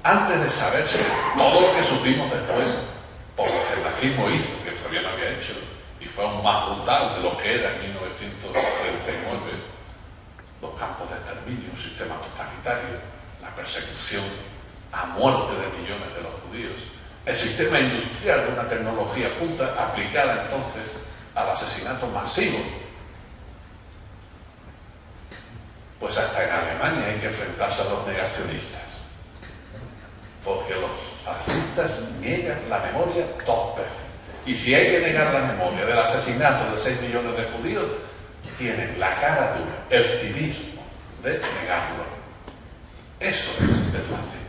antes de saberse todo lo que supimos después, por lo que el nazismo hizo, que todavía no había hecho, y y fue aún más brutal de lo que era en 1939, los campos de exterminio, un sistema totalitario, la persecución a muerte de millones de los judíos, el sistema industrial de una tecnología punta aplicada entonces al asesinato masivo. Pues hasta en Alemania hay que enfrentarse a los negacionistas, porque los fascistas niegan la memoria 2 veces. Y si hay que negar la memoria del asesinato de 6 millones de judíos, tienen la cara dura, el cinismo de negarlo. Eso es el fascismo.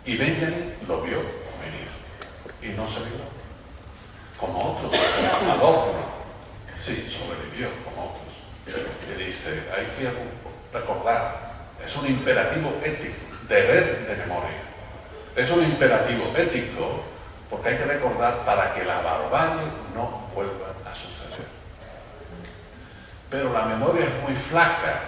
Y Benjamin lo vio venir y no se vio. Como otros, Adorno, sí, sobrevivió como otros. Y dice, hay que recordar, es un imperativo ético, deber de memoria. Es un imperativo ético porque hay que recordar para que la barbarie no vuelva a suceder. Pero la memoria es muy flaca.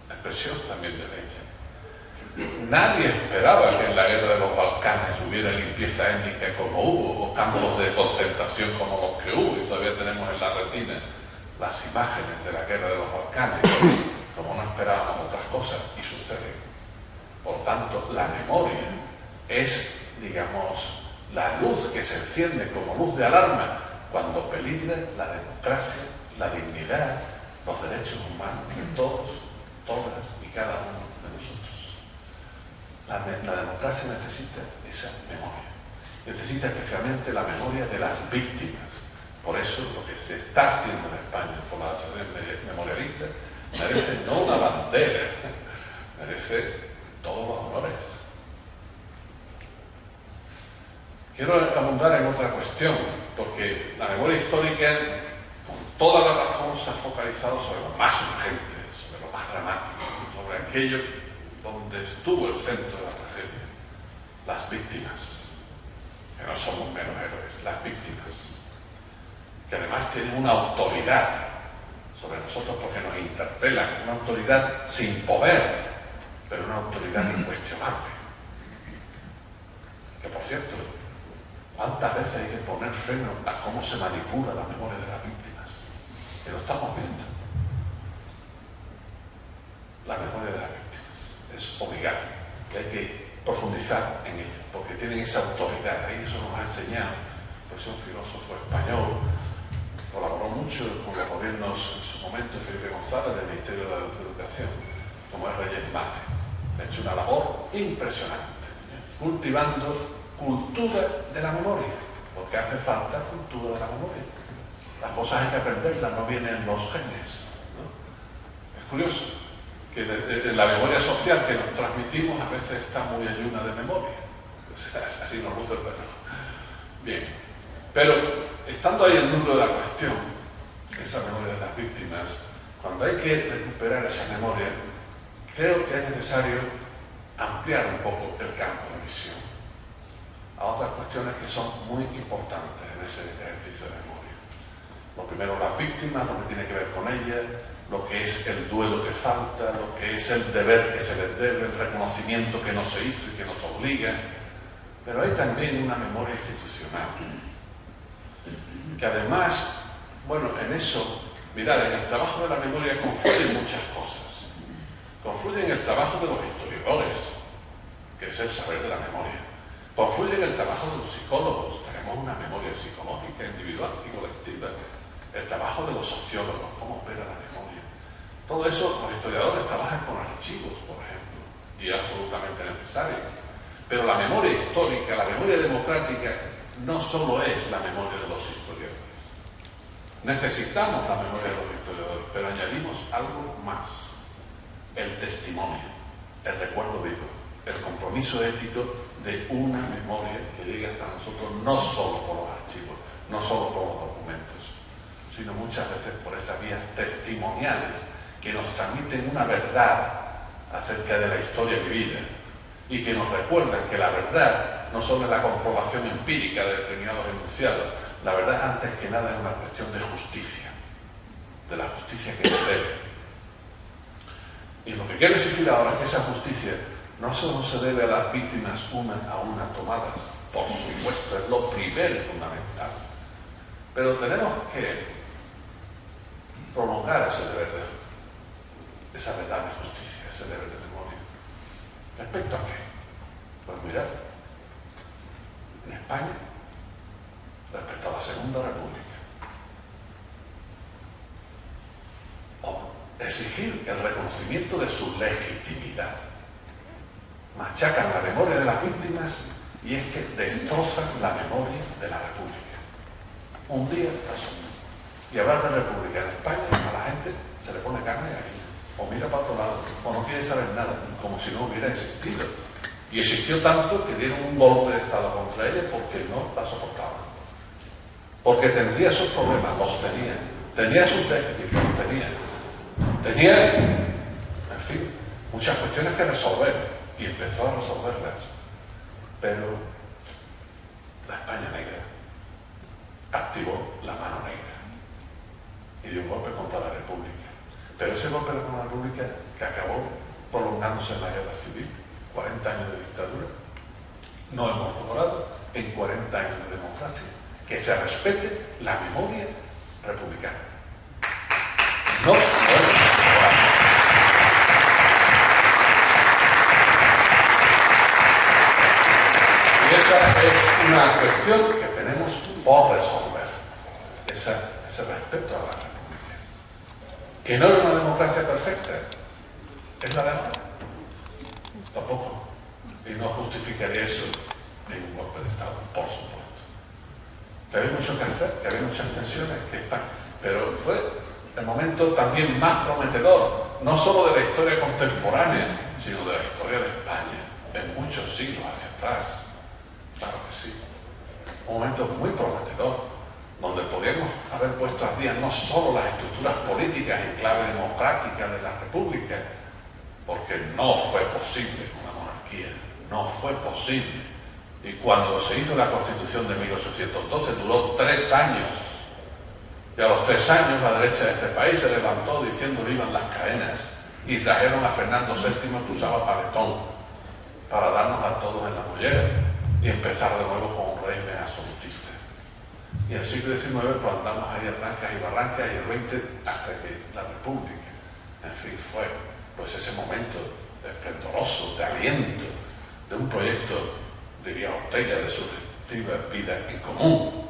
La expresión también de Benjamin. Nadie esperaba que en la guerra de los Balcanes hubiera limpieza étnica como hubo, o campos de concentración como los que hubo, y todavía tenemos en la retina las imágenes de la guerra de los Balcanes, como no esperábamos otras cosas, y sucede. Por tanto, la memoria es, digamos, la luz que se enciende como luz de alarma cuando peligra la democracia, la dignidad, los derechos humanos de todos, todas y cada uno de nosotros. La democracia necesita esa memoria. Necesita especialmente la memoria de las víctimas. Por eso lo que se está haciendo en España por la asociación memorialista merece no una bandera, merece todos los honores. Quiero abundar en otra cuestión, porque la memoria histórica, con toda la razón, se ha focalizado sobre lo más urgente, sobre lo más dramático, sobre aquello donde estuvo el centro de la tragedia, las víctimas, que no somos menos héroes, las víctimas, que además tienen una autoridad sobre nosotros porque nos interpelan, una autoridad sin poder, pero una autoridad incuestionable. Que por cierto, ¿cuántas veces hay que poner freno a cómo se manipula la memoria de las víctimas? Que lo estamos viendo. La memoria de las víctimas es obligada, hay que profundizar en ello, porque tienen esa autoridad. Ahí eso nos ha enseñado, pues un filósofo español, colaboró mucho con los gobiernos en su momento, Felipe González, del Ministerio de la Educación, como es Reyes Mate. Ha hecho una labor impresionante, cultivando cultura de la memoria, porque hace falta cultura de la memoria. Las cosas hay que aprenderlas, no vienen en los genes, ¿no? Es curioso que la memoria social que nos transmitimos a veces está muy ayuna de memoria. O sea, así nos luce el perro. Bien, pero estando ahí el núcleo de la cuestión, esa memoria de las víctimas, cuando hay que recuperar esa memoria, creo que es necesario ampliar un poco el campo de visión a otras cuestiones que son muy importantes en ese ejercicio de memoria. Lo primero, las víctimas, lo que tiene que ver con ellas, lo que es el duelo que falta, lo que es el deber que se les debe, el reconocimiento que no se hizo y que nos obliga. Pero hay también una memoria institucional, que además, bueno, en eso, mirad, en el trabajo de la memoria confluyen muchas cosas. Confluyen el trabajo de los historiadores, que es el saber de la memoria. Confluye en el trabajo de los psicólogos, tenemos una memoria psicológica, individual y colectiva. El trabajo de los sociólogos, cómo opera la memoria. Todo eso, los historiadores trabajan con archivos, por ejemplo, y es absolutamente necesario. Pero la memoria histórica, la memoria democrática, no solo es la memoria de los historiadores. Necesitamos la memoria de los historiadores, pero añadimos algo más. El testimonio, el recuerdo vivo, el compromiso ético de una memoria que llegue hasta nosotros no solo por los archivos, no solo por los documentos, sino muchas veces por esas vías testimoniales que nos transmiten una verdad acerca de la historia vivida y que nos recuerdan que la verdad no solo es la comprobación empírica de determinados enunciados, la verdad antes que nada es una cuestión de justicia, de la justicia que se debe. Y lo que quiero insistir ahora es que esa justicia no solo se debe a las víctimas una a una tomadas, por supuesto, es lo primero y fundamental, Pero tenemos que prolongar ese deber esa verdad de justicia, ese deber de memoria. ¿Respecto a qué? Pues mirad, en España, respecto a la Segunda República, exigir el reconocimiento de su legitimidad. Machacan la memoria de las víctimas y es que destrozan la memoria de la República. Un día tras otro. Y hablar de República en España, a la gente se le pone carne de gallina, o mira para otro lado, o no quiere saber nada, como si no hubiera existido. Y existió tanto que dieron un golpe de Estado contra ella porque no la soportaban. Porque tendría sus problemas, los tenía. Tenía sus déficits, los tenía. Tenía, en fin, muchas cuestiones que resolver y empezó a resolverlas. Pero la España negra activó la mano negra y dio un golpe contra la República. Pero ese golpe contra la República que acabó prolongándose en la guerra civil, 40 años de dictadura, no hemos logrado en 40 años de democracia que se respete la memoria republicana. No podemos lograr. Y esa es una cuestión que tenemos por resolver, ese respeto a la República. Que no es una democracia perfecta, es la de ahora. Tampoco. Y no justificaría eso en un golpe de Estado, por supuesto. Que había mucho que hacer, que había muchas tensiones, pero fue el momento también más prometedor, no solo de la historia contemporánea, sino de la historia de España, en muchos siglos hacia atrás. Claro que sí. Un momento muy prometedor, donde podíamos haber puesto al día no solo las estructuras políticas en clave democrática de la República, porque no fue posible una monarquía, no fue posible. Y cuando se hizo la Constitución de 1812 duró 3 años. Y a los 3 años la derecha de este país se levantó diciendo que iban las cadenas y trajeron a Fernando VII que usaba paletón para darnos a todos en la mollera y empezar de nuevo con un régimen absolutista. Y en el siglo XIX pues andamos ahí a trancas y barrancas y el XX hasta que la República, en fin, fue pues ese momento esplendoroso, de aliento, de un proyecto, diría Ortega, de subjetiva vida en común.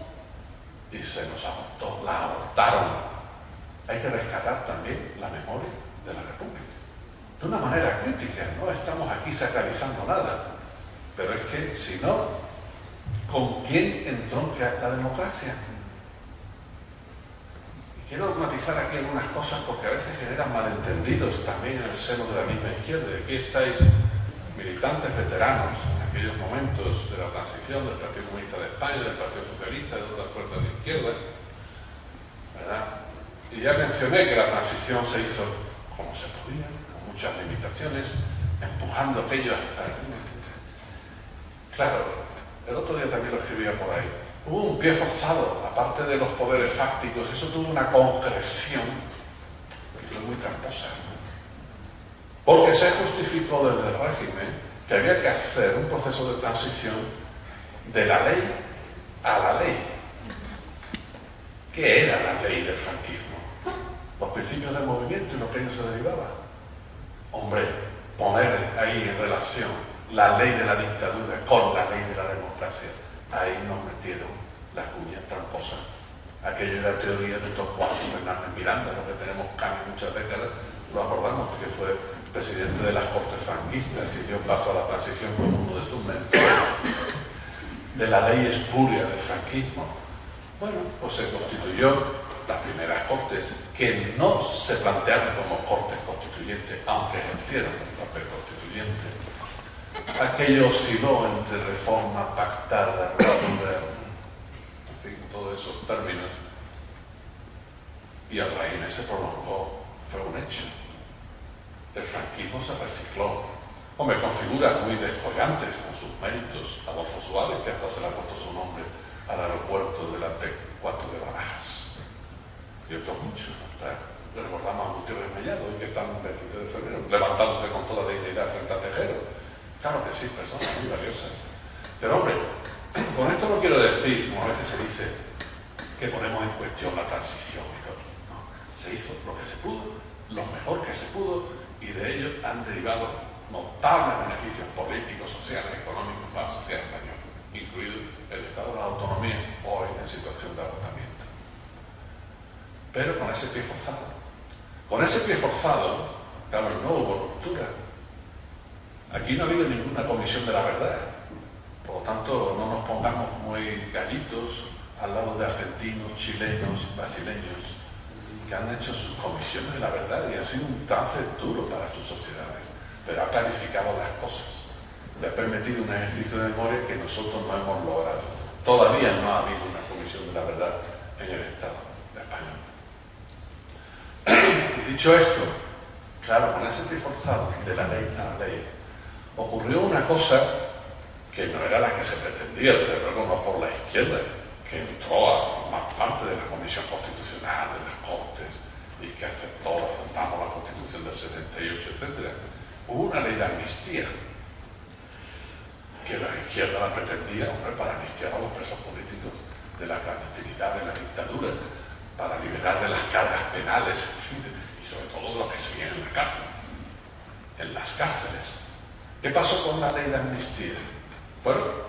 Y se nos abortó, la abortaron. Hay que rescatar también la memoria de la República. De una manera crítica, no estamos aquí sacralizando nada. Pero es que, si no, ¿con quién entronca la democracia? Y quiero matizar aquí algunas cosas porque a veces generan malentendidos también en el seno de la misma izquierda. Aquí estáis militantes veteranos en aquellos momentos de la transición del Partido Comunista de España, del Partido Socialista, de otras fuerzas de izquierda, ¿verdad? Y ya mencioné que la transición se hizo como se podía, con muchas limitaciones, empujando aquello hasta... Claro, el otro día también lo escribía por ahí. Hubo un pie forzado, aparte de los poderes fácticos, eso tuvo una concreción que fue muy tramposa, ¿no? Porque se justificó desde el régimen que había que hacer un proceso de transición de la ley a la ley. ¿Qué era la ley del franquismo? Los principios del movimiento y lo que ello se derivaba. Hombre, poner ahí en relación la ley de la dictadura con la ley de la democracia, ahí nos metieron la cuña tramposa. Aquello era teoría de Torcuato Fernández Miranda, lo que tenemos casi muchas décadas, lo acordamos porque fue presidente de las Cortes franquistas y dio paso a la transición con uno de sus mentores, de la ley espuria del franquismo. Bueno, pues se constituyó las primeras Cortes, que no se plantearon como Cortes constituyentes, aunque ejercieron el papel constituyente. Aquello osciló entre reforma, pactada, ruptura, en fin, todos esos términos. Y el régimen se prolongó, fue un hecho. El franquismo se recicló. Hombre, con figuras muy descollantes, con sus méritos. Adolfo Suárez, que hasta se le ha puesto su nombre al aeropuerto del AT4 de Barajas. Y otros muchos. Hasta recordamos a Gutiérrez Mellado, hoy que están el 23 de febrero, levantándose con toda dignidad frente a Tejero. Claro que sí, personas muy valiosas. Pero hombre, con esto no quiero decir, como a veces se dice, que ponemos en cuestión la transición y todo. ¿No? Se hizo lo que se pudo, lo mejor que se pudo, y de ello han derivado notables beneficios políticos, sociales, económicos para la sociedad española, incluido el Estado de la Autonomía, hoy en situación de agotamiento. Pero con ese pie forzado. Con ese pie forzado, claro, no hubo ruptura. Aquí no ha habido ninguna comisión de la verdad. Por lo tanto, no nos pongamos muy gallitos al lado de argentinos, chilenos, brasileños, que han hecho sus comisiones de la verdad y ha sido un trance duro para sus sociedades, pero ha clarificado las cosas, le ha permitido un ejercicio de memoria que nosotros no hemos logrado. Todavía no ha habido una comisión de la verdad en el Estado español. Y dicho esto, claro, con ese pie forzado de la ley a la ley, ocurrió una cosa que no era la que se pretendía, desde luego no por la izquierda, que entró a formar parte de la Comisión Constitucional, de las Cortes, y que aceptamos la Constitución del 78, etc. Hubo una ley de amnistía, que la izquierda la pretendía, hombre, para amnistiar a los presos políticos de la clandestinidad de la dictadura, para liberar de las cargas penales, en fin, y sobre todo de lo que se viene en la cárcel, en las cárceles. ¿Qué pasó con la ley de amnistía? Bueno,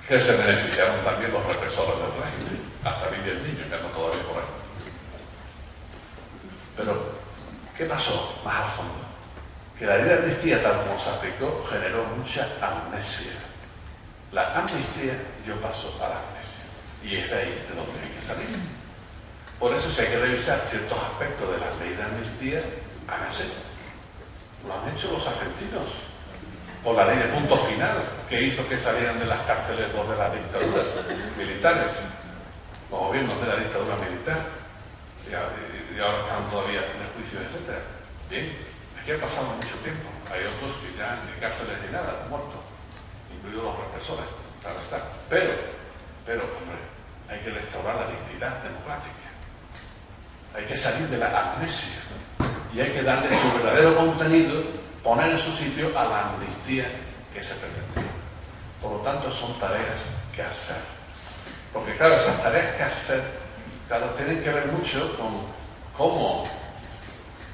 que se beneficiaron también los represores del régimen, hasta Lidia el Niño, que anda todavía por ahí. Pero, ¿qué pasó más al fondo? Que la ley de amnistía, tal como se aplicó, generó mucha amnesia. La amnistía dio paso a la amnesia, y es de ahí de donde hay que salir. Por eso, si hay que revisar ciertos aspectos de la ley de amnistía, hágase. Lo han hecho los argentinos, por la ley de punto final, que hizo que salieran de las cárceles los de las dictaduras militares, los gobiernos de la dictadura militar, y ahora están todavía en juicio, etc. Bien, aquí ha pasado mucho tiempo. Hay otros que ya ni cárceles ni nada, han muerto, incluidos los represores, claro está. Pero, hombre, hay que restaurar la dignidad democrática. Hay que salir de la amnesia y hay que darle su verdadero contenido, poner en su sitio a la amnistía que se pretendía. Por lo tanto, son tareas que hacer. Porque claro, esas tareas que hacer, claro, tienen que ver mucho con cómo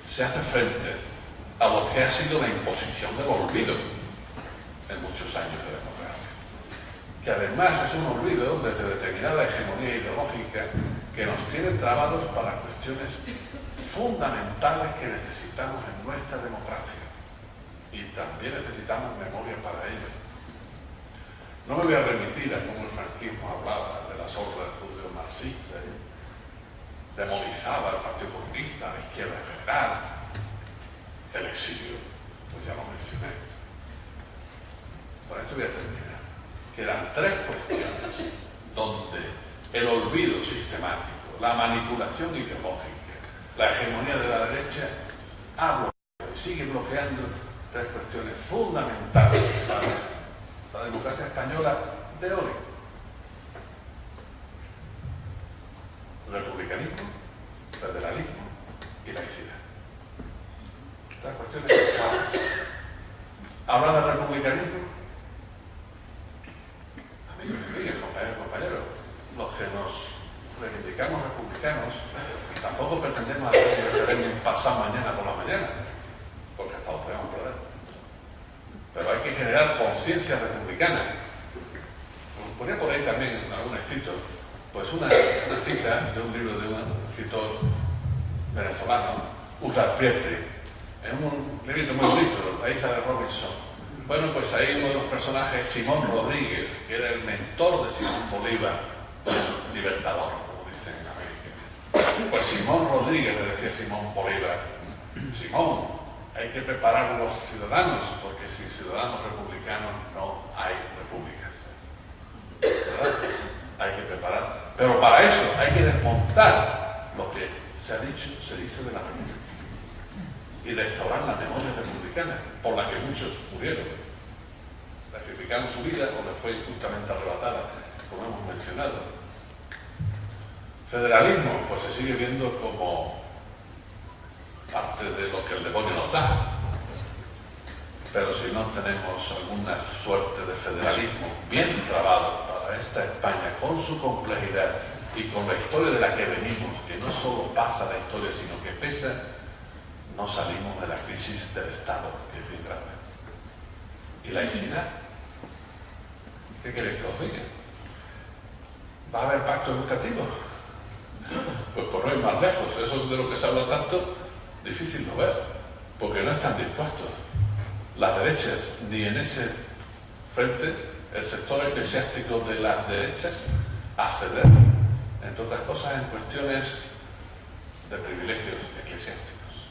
se hace frente a lo que ha sido la imposición del olvido en muchos años de democracia. Que además es un olvido desde determinada hegemonía ideológica que nos tiene trabados para cuestiones fundamentales que necesitamos en nuestra democracia. Y también necesitamos memoria para ello. No me voy a remitir a cómo el franquismo hablaba de las obras judeo-marxistas, demonizaba al Partido Comunista, a la izquierda en general, el exilio, pues ya lo mencioné. Con esto voy a terminar. Quedan tres cuestiones donde el olvido sistemático, la manipulación ideológica, la hegemonía de la derecha ha bloqueado y sigue bloqueando tres cuestiones fundamentales para la democracia española de hoy. Republicanismo, federalismo y laicidad. Tres cuestiones claves. Habla de republicanismo. Amigos y amigas, compañeros, los que nos reivindicamos republicanos, tampoco pretendemos hacer un referéndum pasado mañana por la mañana, porque hasta lo podemos perder. Pero hay que generar conciencia republicana. Ponía por ahí también algún escrito, pues una cita de un libro de un escritor venezolano, Uslar Pietri, en un librito muy bonito, La hija de Robinson. Bueno, pues ahí uno de los personajes, Simón Rodríguez, que era el mentor de Simón Bolívar, libertador, como dicen en América. Pues Simón Rodríguez le decía a Simón Bolívar: Simón, hay que preparar a los ciudadanos, porque sin ciudadanos republicanos no hay repúblicas. ¿Verdad? Hay que preparar. Pero para eso hay que desmontar lo que se ha dicho, se dice de la república, y restaurar la memoria republicana, por la que muchos murieron, sacrificando su vida o les fue injustamente arrebatada, como hemos mencionado. Federalismo, pues se sigue viendo como parte de lo que el demonio nos da. Pero si no tenemos alguna suerte de federalismo bien trabado para esta España, con su complejidad, y con la historia de la que venimos, que no solo pasa la historia, sino que pesa, no salimos de la crisis del Estado, que es bien grave. ¿Y laicidad? ¿Qué queréis que os diga? ¿Va a haber pacto educativo? Pues por no ir más lejos, eso de lo que se habla tanto, difícil de ver, porque no están dispuestos las derechas ni en ese frente, el sector eclesiástico de las derechas, a ceder, entre otras cosas, en cuestiones de privilegios eclesiásticos.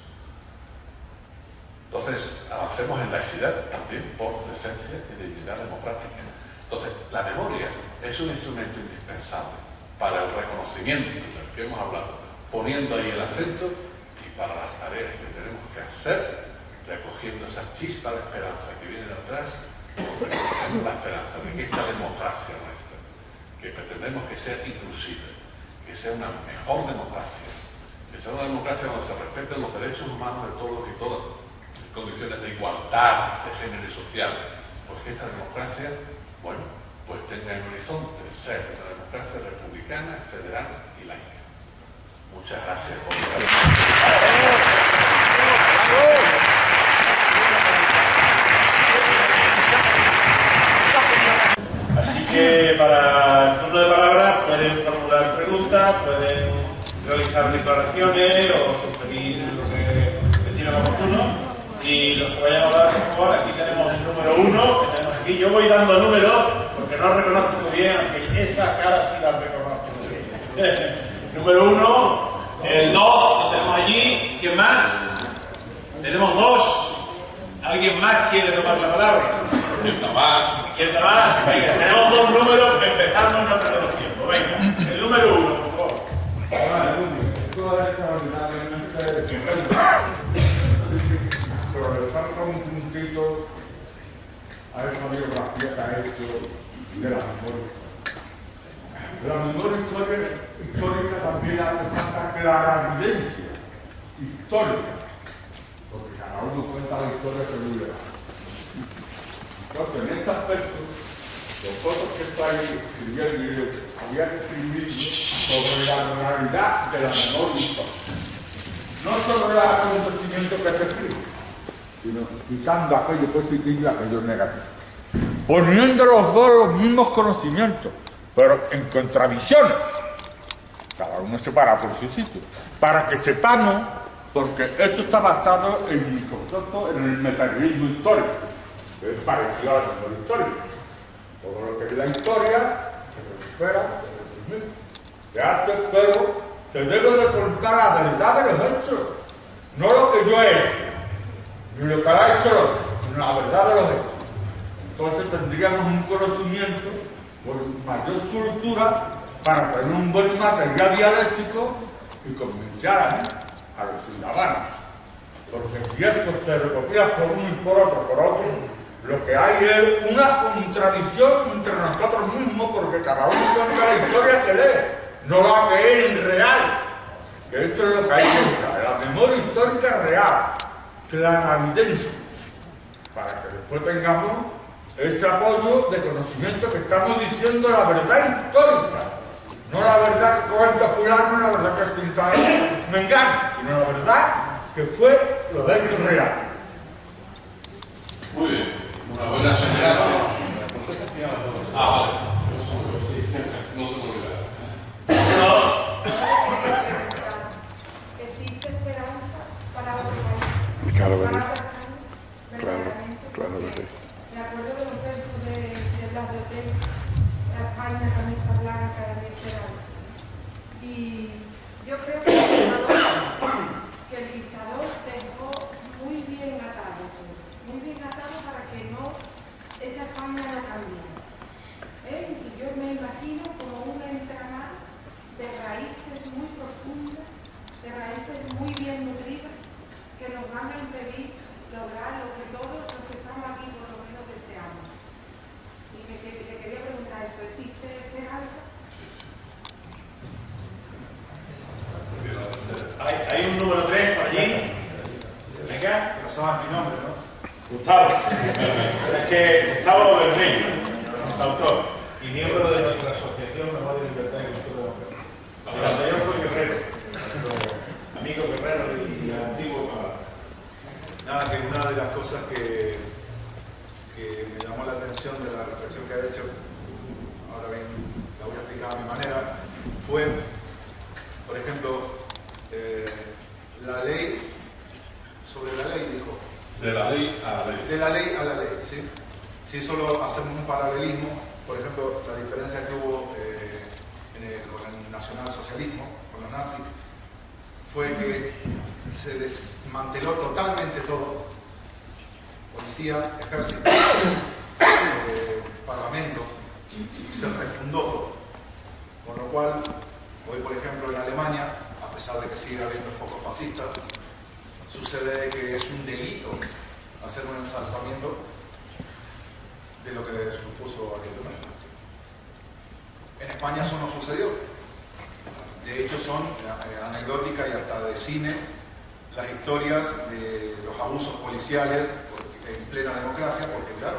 Entonces, avancemos en laicidad también por decencia y dignidad democrática. Entonces, la memoria es un instrumento indispensable para el reconocimiento del que hemos hablado, poniendo ahí el acento y para las tareas que tenemos que hacer, recogiendo esa chispa de esperanza que viene de atrás, tenemos la esperanza de que esta democracia nuestra, que pretendemos que sea inclusiva, que sea una mejor democracia, que sea una democracia donde se respeten los derechos humanos de todos y todas, en condiciones de igualdad de género y social, pues que esta democracia, bueno, pues tenga en horizonte ser una democracia republicana, federal y laica. Muchas gracias por Así que para el turno de palabras pueden formular preguntas, pueden realizar declaraciones o sugerir lo que estimen oportuno. Y los que vayan a hablar, por favor, aquí tenemos el número 1, que tenemos aquí. Yo voy dando números porque no reconozco muy bien, aunque esa cara sí la reconozco muy bien. Número 1, el 2, lo tenemos allí. ¿Quién más? Tenemos 2. ¿Alguien más quiere tomar la palabra? ¿Quién más? ¿Quién más? Venga, tenemos 2 números, empezamos no perdemos tiempo. Venga, el número 1, por favor. Pero le falta un puntito a esa biografía que ha hecho de la memoria. La memoria histórica también hace falta clarividencia histórica, porque cada uno cuenta la historia que vive. Entonces, en este aspecto, vosotros que estáis escribiendo, había que escribir sobre la realidad de la memoria histórica, no sobre los acontecimientos que se escriben, sino quitando aquello positivo y aquello negativo. Poniendo los dos los mismos conocimientos, pero en contradicciones. Cada uno se para por su sitio. Para que sepamos, porque esto está basado en mi concepto, en el materialismo histórico, que es parecido a la memoria histórica. Todo lo que es la historia se recupera, se hace, pero se debe de contar la verdad de los hechos, no lo que yo he hecho, ni lo que ha hecho el otro, sino la verdad de los hechos. Entonces tendríamos un conocimiento con mayor soltura para tener un buen material dialéctico y convencer a los ciudadanos. Porque si esto se recopila por uno y por otro, lo que hay es una contradicción entre nosotros mismos, porque cada uno cuenta la historia que lee, no la que es real. Que esto es lo que hay que buscar, la memoria histórica real, clarividencia, para que después tengamos ese apoyo de conocimiento que estamos diciendo la verdad histórica, no la verdad que cuenta fulano, la verdad que cuenta mengano, sino la verdad que fue lo de hecho real. Muy bien, una buena sugerencia. Vale. No se me olvida. ¿Existe esperanza para otro país? Claro que sí. Claro que sí. Me acuerdo de los versos de Blas de Otero, la España, camisa blanca, de mi esperanza. Y yo creo que el dictador dejó muy bien atado para que esta España no cambiara. Y yo me imagino como un entramado de raíces muy profundas, de raíces muy bien nutridas, que nos van a impedir lograr lo que todos los que estamos aquí por lo menos deseamos. Y me quería preguntar eso, ¿existe esperanza? Hay un número 3 por allí. Venga, no sabes mi nombre, ¿no? Gustavo. Es que Gustavo Bermejo, autor y miembro de nuestra asociación Memoria, Libertad y Cultura Democrática. El anterior fue Guerrero, amigo Guerrero y antiguo. Nada, que una de las cosas que me llamó la atención de la reflexión que ha hecho, ahora bien la voy a explicar a mi manera, fue, por ejemplo, la ley, sobre la ley, dijo. De la ley a la ley. De la ley a la ley, ¿sí? Si solo hacemos un paralelismo, por ejemplo, la diferencia que hubo con el nacionalsocialismo, con los nazis, fue que se desmanteló totalmente todo, policía, ejército, parlamento, y se refundó todo. Con lo cual, hoy por ejemplo en Alemania, a pesar de que sigue habiendo focos fascistas, sucede que es un delito hacer un ensalzamiento de lo que supuso aquel momento. En España eso no sucedió. De hecho son anecdóticas y hasta de cine las historias de los abusos policiales en plena democracia, porque claro,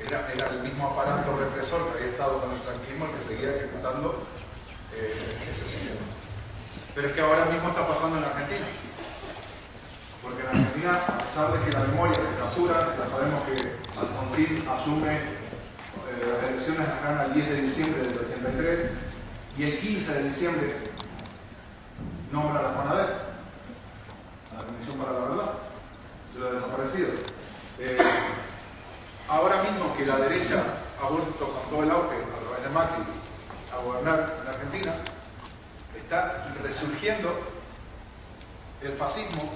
era el mismo aparato represor que había estado con el franquismo el que seguía ejecutando ese sistema. Pero es que ahora mismo está pasando en Argentina. Porque en Argentina, a pesar de que la memoria se captura, ya sabemos que Alfonsín asume las elecciones acá el 10 de diciembre del 83 y el 15 de diciembre nombra a la CONADER, a la Comisión para la Verdad, de lo desaparecido. Ahora mismo que la derecha ha vuelto con todo el auge a través de Macri a gobernar en Argentina, está resurgiendo el fascismo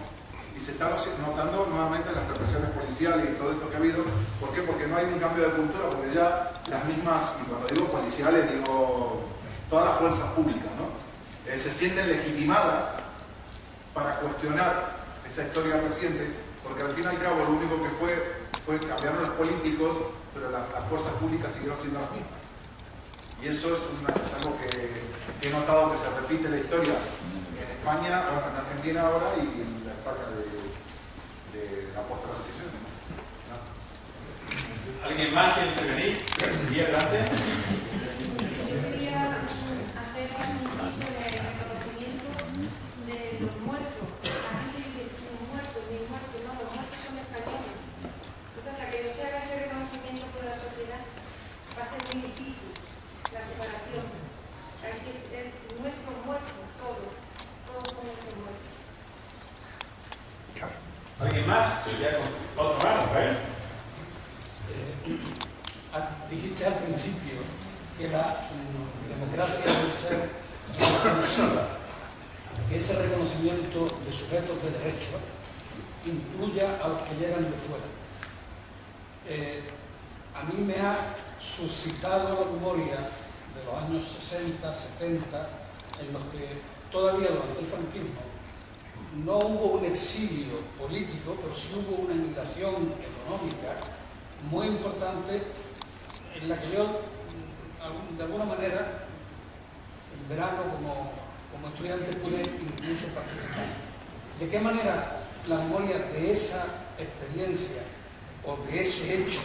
y se están notando nuevamente las represiones policiales y todo esto que ha habido. ¿Por qué? Porque no hay un cambio de cultura, porque ya las mismas, y cuando digo policiales digo todas las fuerzas públicas, ¿no? Se sienten legitimadas para cuestionar esta historia reciente, porque al fin y al cabo lo único que fue cambiar los políticos, pero las fuerzas públicas siguieron siendo las mismas. Y eso es algo que he notado que se repite la historia en España, en Argentina ahora y en la España de la post-transición. ¿No? ¿Alguien más quiere intervenir? ¿Y adelante? Yo quería hacer un inciso de reconocimiento de los muertos. Aquí se dice muertos, ni muertos, no, los muertos son españoles. Entonces, hasta que no se haga ese reconocimiento por la sociedad, va a ser muy difícil la separación. Hay que ser nuestros muertos, todos con nuestros muertos. ¿Alguien más? Sí, ya con otro ramo, ¿eh? Dijiste al principio que la democracia debe ser inclusiva, que ese reconocimiento de sujetos de derecho incluya a los que llegan de fuera. A mí me ha suscitado la memoria de los años 60, 70, en los que todavía durante el franquismo no hubo un exilio político, pero sí hubo una inmigración económica muy importante en la que yo, de alguna manera, en verano como estudiante pude incluso participar. ¿De qué manera la memoria de esa experiencia o de ese hecho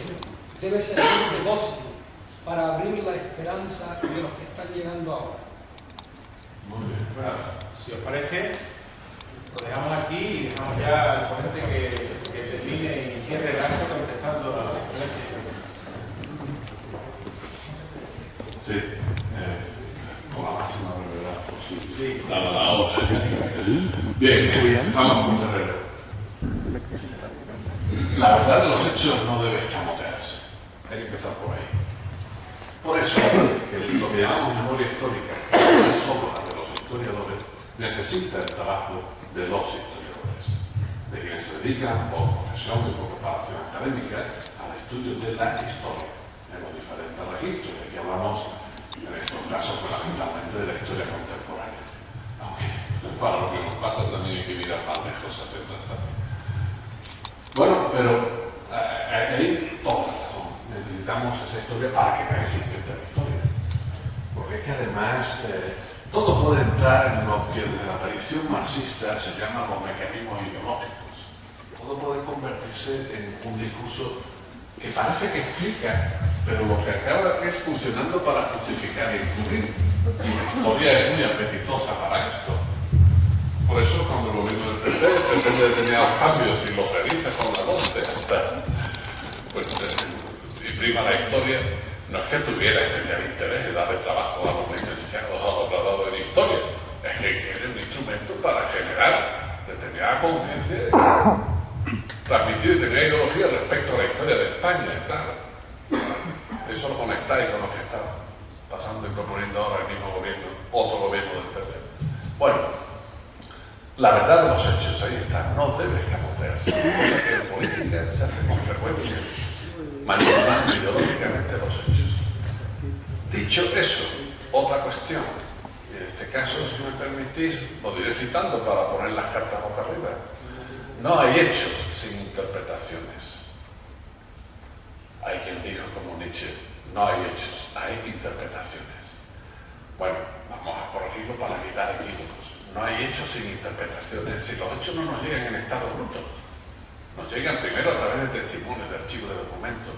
debe servir de bosque para abrir la esperanza de los que están llegando ahora? Muy bien. Bueno, si os parece, lo dejamos aquí y dejamos ya al ponente que termine y cierre el acto contestando a las preguntas. Sí, con la máxima brevedad posible. Sí. Dada la hora. Bien, vamos con Guerrero. La verdad de los hechos no debe escamotearse. Hay que empezar por ahí. Por eso, que lo que llamamos memoria histórica no es solo la de los historiadores, necesita el trabajo de los historiadores, de quienes se dedican por profesión y por preparación académica al estudio de la historia, en los diferentes registros. Y aquí hablamos, en estos casos, fundamentalmente de la historia contemporánea. Aunque para lo que nos pasa también hay que mirar más lejos hacia atrás también. Bueno, pero hay toda razón. Necesitamos esa historia para que no exista la historia. Porque es que además todo puede entrar en lo que desde la tradición marxista se llama los mecanismos ideológicos. Todo puede convertirse en un discurso que parece que explica, pero lo que acaba es funcionando para justificar y encubrir. La historia es muy apetitosa para esto. Por eso cuando el gobierno del PP pretende determinados cambios y los realiza con la voz pues y prima la historia, no es que tuviera especial interés en darle trabajo a los licenciados o a los graduados en historia, es que quiere un instrumento para generar determinada conciencia, transmitir determinada ideología respecto a la historia de España, claro. Eso lo conectáis con lo que está pasando y proponiendo ahora el mismo gobierno, otro gobierno del PP. Bueno, la verdad de los hechos ahí está, no debe escamotearse, cosa que en política se hace con frecuencia, manipulando ideológicamente los hechos. Dicho eso, otra cuestión, y en este caso, si me permitís, lo diré citando para poner las cartas boca arriba. No hay hechos sin interpretaciones. Hay quien dijo como Nietzsche, no hay hechos, hay interpretaciones. Bueno, vamos a corregirlo para evitar equívocos. No hay hechos sin interpretaciones, es decir, los hechos no nos llegan en estado bruto. Nos llegan primero a través de testimonios, de archivos, de documentos.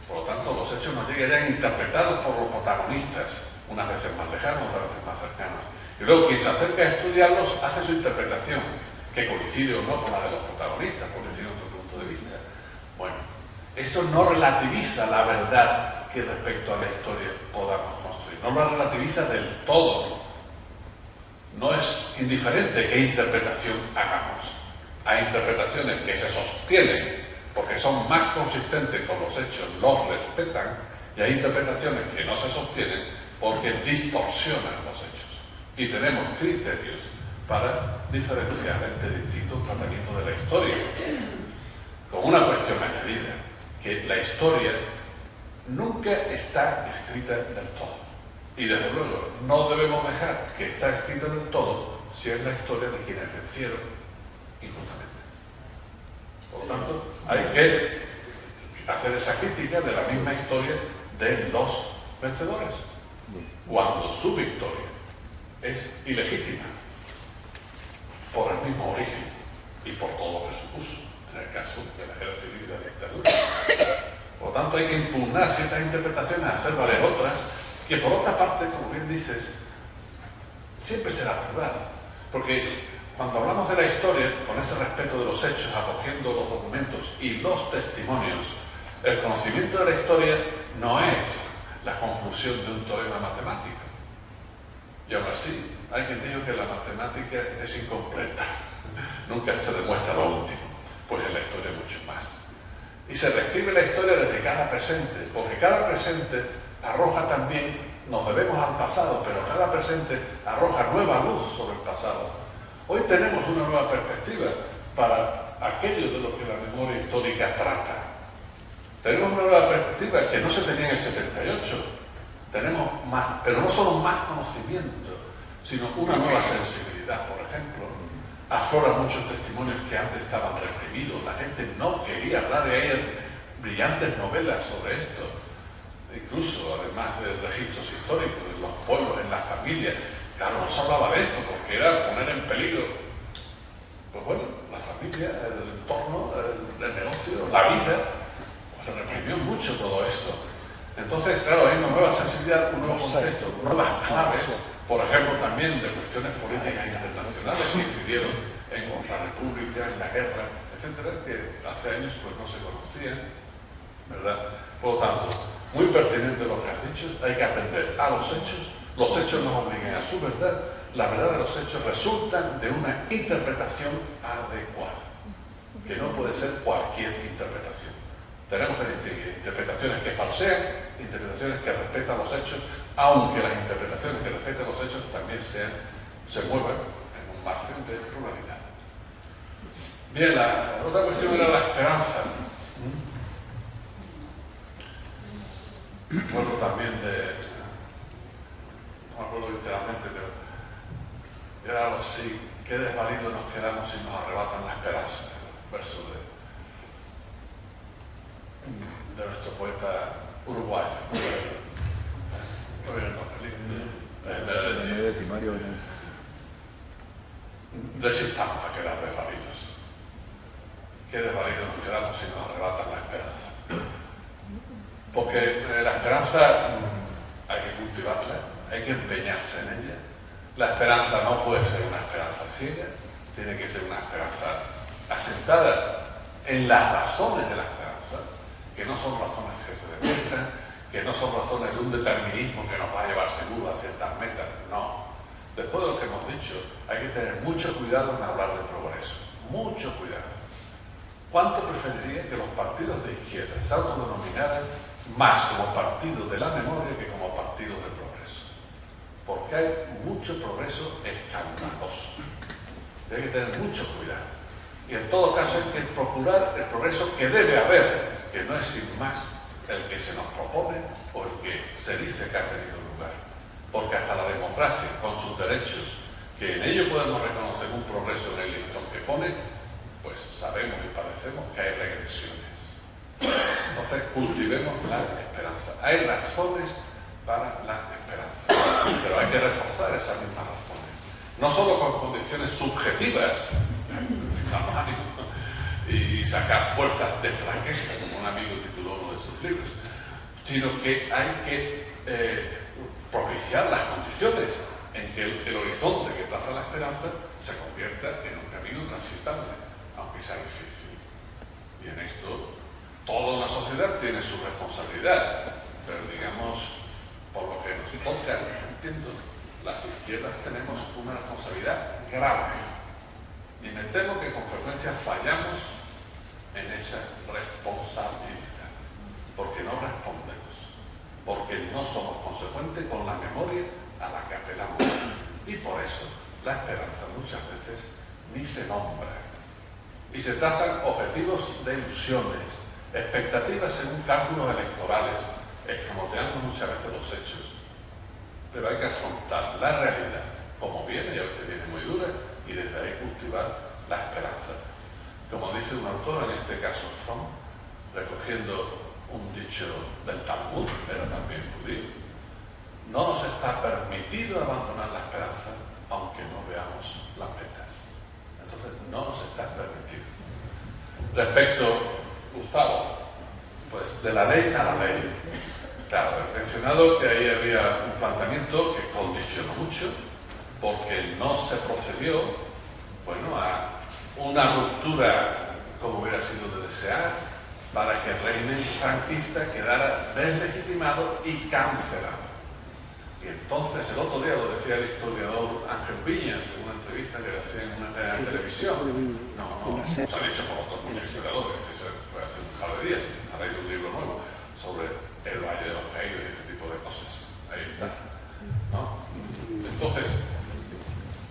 Por lo tanto, los hechos nos llegan ya interpretados por los protagonistas, unas veces más lejanos, otras veces más cercanos. Y luego quien se acerca a estudiarlos hace su interpretación, que coincide o no con la de los protagonistas, porque tiene otro punto de vista. Bueno, esto no relativiza la verdad que respecto a la historia podamos construir, no la relativiza del todo. No es indiferente qué interpretación hagamos. Hay interpretaciones que se sostienen porque son más consistentes con los hechos, los respetan, y hay interpretaciones que no se sostienen porque distorsionan los hechos. Y tenemos criterios para diferenciar entre distintos tratamientos de la historia. Con una cuestión añadida, que la historia nunca está escrita del todo. Y desde luego, no debemos dejar que está escrita del todo si es la historia de quienes vencieron injustamente. Por lo tanto, hay que hacer esa crítica de la misma historia de los vencedores, cuando su victoria es ilegítima por el mismo origen y por todo lo que supuso, en el caso de la guerra civil y la dictadura. Por lo tanto, hay que impugnar ciertas interpretaciones, hacer valer otras, que por otra parte, como bien dices, siempre será verdad. Porque cuando hablamos de la historia, con ese respeto de los hechos, acogiendo los documentos y los testimonios, el conocimiento de la historia no es la conclusión de un teorema matemático. Y aún así, hay quien dijo que la matemática es incompleta. Nunca se demuestra lo último, pues en la historia mucho más. Y se reescribe la historia desde cada presente, porque cada presente arroja también, nos debemos al pasado, pero cada presente arroja nueva luz sobre el pasado. Hoy tenemos una nueva perspectiva para aquello de lo que la memoria histórica trata. Tenemos una nueva perspectiva que no se tenía en el 78. Tenemos más, pero no solo más conocimiento, sino una nueva sensibilidad. Por ejemplo, afloran muchos testimonios que antes estaban reprimidos. La gente no quería hablar de ellas, brillantes novelas sobre esto. Incluso, además de registros históricos, en los pueblos, en las familias. Claro, no se hablaba de esto porque era poner en peligro, pues bueno, la familia, el entorno, el negocio, la vida. Se reprimió mucho todo esto. Entonces, claro, hay una nueva sensibilidad, un nuevo contexto, nuevas claves, por ejemplo, también de cuestiones políticas internacionales que incidieron en la República, en la guerra, etcétera, que hace años pues no se conocían, ¿verdad? Por lo tanto, muy pertinente lo que has dicho, hay que aprender a los hechos nos obligan a su verdad, la verdad de los hechos resultan de una interpretación adecuada, que no puede ser cualquier interpretación. Tenemos que distinguir interpretaciones que falsean, interpretaciones que respetan los hechos, aunque las interpretaciones que respetan los hechos también se muevan en un margen de pluralidad. Bien, la otra cuestión era la esperanza. Bueno, también no me acuerdo literalmente, pero era algo así: qué desvalidos nos quedamos si nos arrebatan la esperanza. Verso de nuestro poeta uruguayo. Resistamos a quedar desvalidos. Qué desvalidos nos quedamos si nos arrebatan la esperanza. Porque la esperanza hay que cultivarla, hay que empeñarse en ella. La esperanza no puede ser una esperanza ciega, tiene que ser una esperanza asentada en las razones de la esperanza, que no son razones que se demuestran, que no son razones de un determinismo que nos va a llevar seguro a ciertas metas, no. Después de lo que hemos dicho, hay que tener mucho cuidado en hablar de progreso, mucho cuidado. ¿Cuánto preferiría que los partidos de izquierda se autodenominaran más como partidos de la memoria que como partidos de progreso? Porque hay mucho progreso escandaloso. Hay que tener mucho cuidado. Y en todo caso hay que procurar el progreso que debe haber, que no es sin más el que se nos propone o el que se dice que ha tenido lugar. Porque hasta la democracia, con sus derechos, que en ello podemos reconocer un progreso en el listón que pone, pues sabemos y padecemos que hay regresiones. Entonces cultivemos la esperanza. Hay razones para la esperanza, pero hay que reforzar esas mismas razones. No solo con condiciones subjetivas, darnos ánimo, y sacar fuerzas de fraqueza, como un amigo tituló uno de sus libros, sino que hay que propiciar las condiciones en que el horizonte que traza la esperanza se convierta en un camino transitable, aunque sea difícil. Y en esto toda una sociedad tiene su responsabilidad, pero digamos, por lo que nos toca, entiendo, las izquierdas tenemos una responsabilidad grave. Y me temo que con frecuencia fallamos en esa responsabilidad, porque no respondemos, porque no somos consecuentes con la memoria a la que apelamos. Y por eso la esperanza muchas veces ni se nombra. Y se trazan objetivos de ilusiones, expectativas según cálculos electorales, escamoteando muchas veces los hechos. Pero hay que afrontar la realidad como viene, y a veces viene muy dura, y desde ahí cultivar la esperanza. Como dice un autor, en este caso Fromm, recogiendo un dicho del Talmud, pero también judío, no nos está permitido abandonar la esperanza aunque no veamos las metas. Entonces no nos está permitido. Respecto, Gustavo, pues de la ley a la ley. Claro, he mencionado que ahí había un planteamiento que condicionó mucho porque no se procedió, bueno, a una ruptura como hubiera sido de desear para que el régimen franquista quedara deslegitimado y cancelado. Y entonces el otro día lo decía el historiador Ángel Viñas en una entrevista que le hacía en una televisión. No, se ha dicho por otros muchos historiadores, que se fue hace un par de días, a raíz de un libro nuevo sobre el Valle de los Caídos y este tipo de cosas. Ahí está. ¿No? Entonces,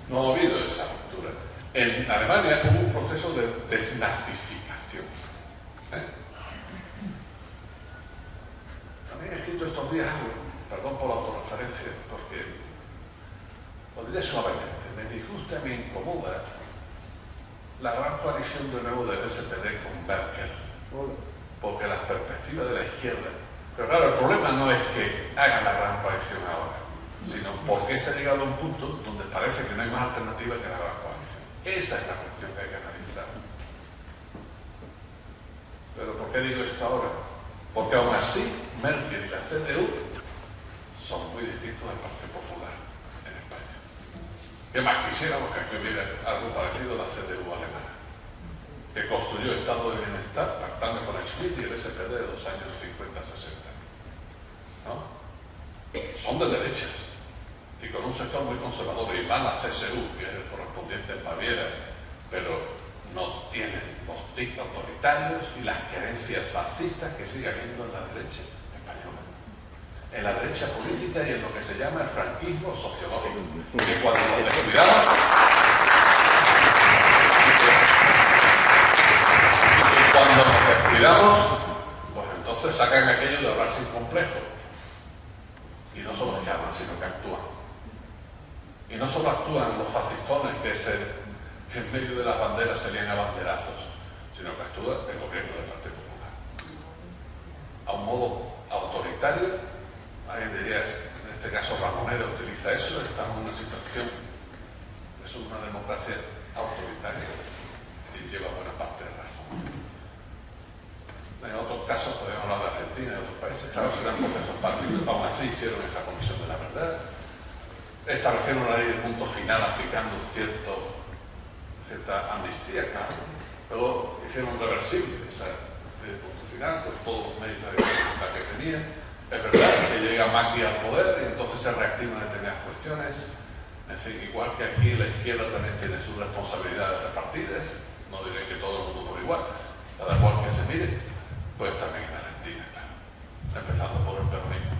no ha habido esa ruptura. En Alemania hubo un proceso de desnazificación. También he escrito estos días algo, perdón por la autorreferencia, porque lo diré suavemente, me disgusta y me incomoda la gran coalición de nuevo del SPD con Merkel, porque las perspectivas de la izquierda. Pero claro, el problema no es que hagan la gran coalición ahora, sino porque se ha llegado a un punto donde parece que no hay más alternativa que la gran coalición. Esa es la cuestión que hay que analizar. Pero ¿por qué digo esto ahora? Porque aún así, Merkel y la CDU son muy distintos del Partido Popular en España. ¿Qué más quisiéramos que aquí hubiera algo parecido a la CDU alemana, que construyó el Estado de Bienestar pactando con el Schmidt y el SPD de los años 50-60? ¿No? Son de derechas y con un sector muy conservador, y van a CSU, que es el correspondiente en Baviera, pero no tienen los tics autoritarios y las creencias fascistas que sigue habiendo en la derecha española, en la derecha política y en lo que se llama el franquismo sociológico, que cuando nos descuidamos pues entonces sacan aquello de hablar sin complejo, y no solo llaman, sino que actúan. Y no solo actúan los fascistones que en medio de las banderas se lían a banderazos, sino que actúa el gobierno del Partido Popular. A un modo autoritario, alguien diría, en este caso Ramoneda utiliza eso, estamos en una situación, es una democracia autoritaria y lleva buena parte de razón. En otros casos podemos hablar de Argentina y de otros países, claro, serán procesos parecidos, aún así hicieron esa comisión de la verdad, establecieron una ley de punto final aplicando cierta amnistía, claro. Luego hicieron reversible esa ley de punto final con todos los medios de dificultad que tenían. Es verdad que llega Macri al poder y entonces se reactivan determinadas cuestiones. En fin, igual que aquí la izquierda también tiene sus responsabilidades repartidas, no diré que todo el mundo por igual, cada cual que se mire, pues también en Argentina, claro, empezando por el peronismo.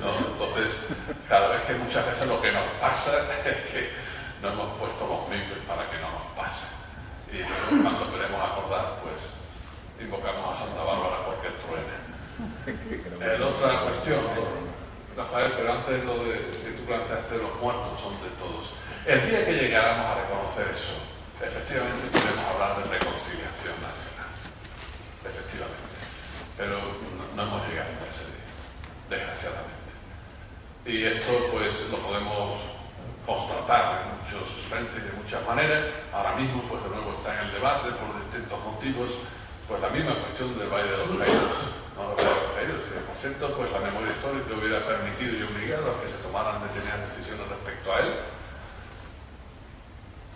No, entonces, cada vez que muchas veces lo que nos pasa es que no hemos puesto los medios para que no nos pase. Y luego, cuando queremos acordar, pues invocamos a Santa Bárbara porque truene. La otra cuestión, Rafael, pero antes lo de que tú planteaste, los muertos son de todos. El día que llegáramos a reconocer eso, efectivamente podemos hablar de reconciliación nacional. Efectivamente. Pero no hemos llegado a ese día, desgraciadamente. Y esto pues lo podemos constatar en muchos frentes y de muchas maneras. Ahora mismo pues de nuevo está en el debate por distintos motivos, pues la misma cuestión del Valle de los Caídos. No lo creo que ellos, que por cierto, pues la memoria histórica hubiera permitido y obligado a que se tomaran determinadas decisiones respecto a él.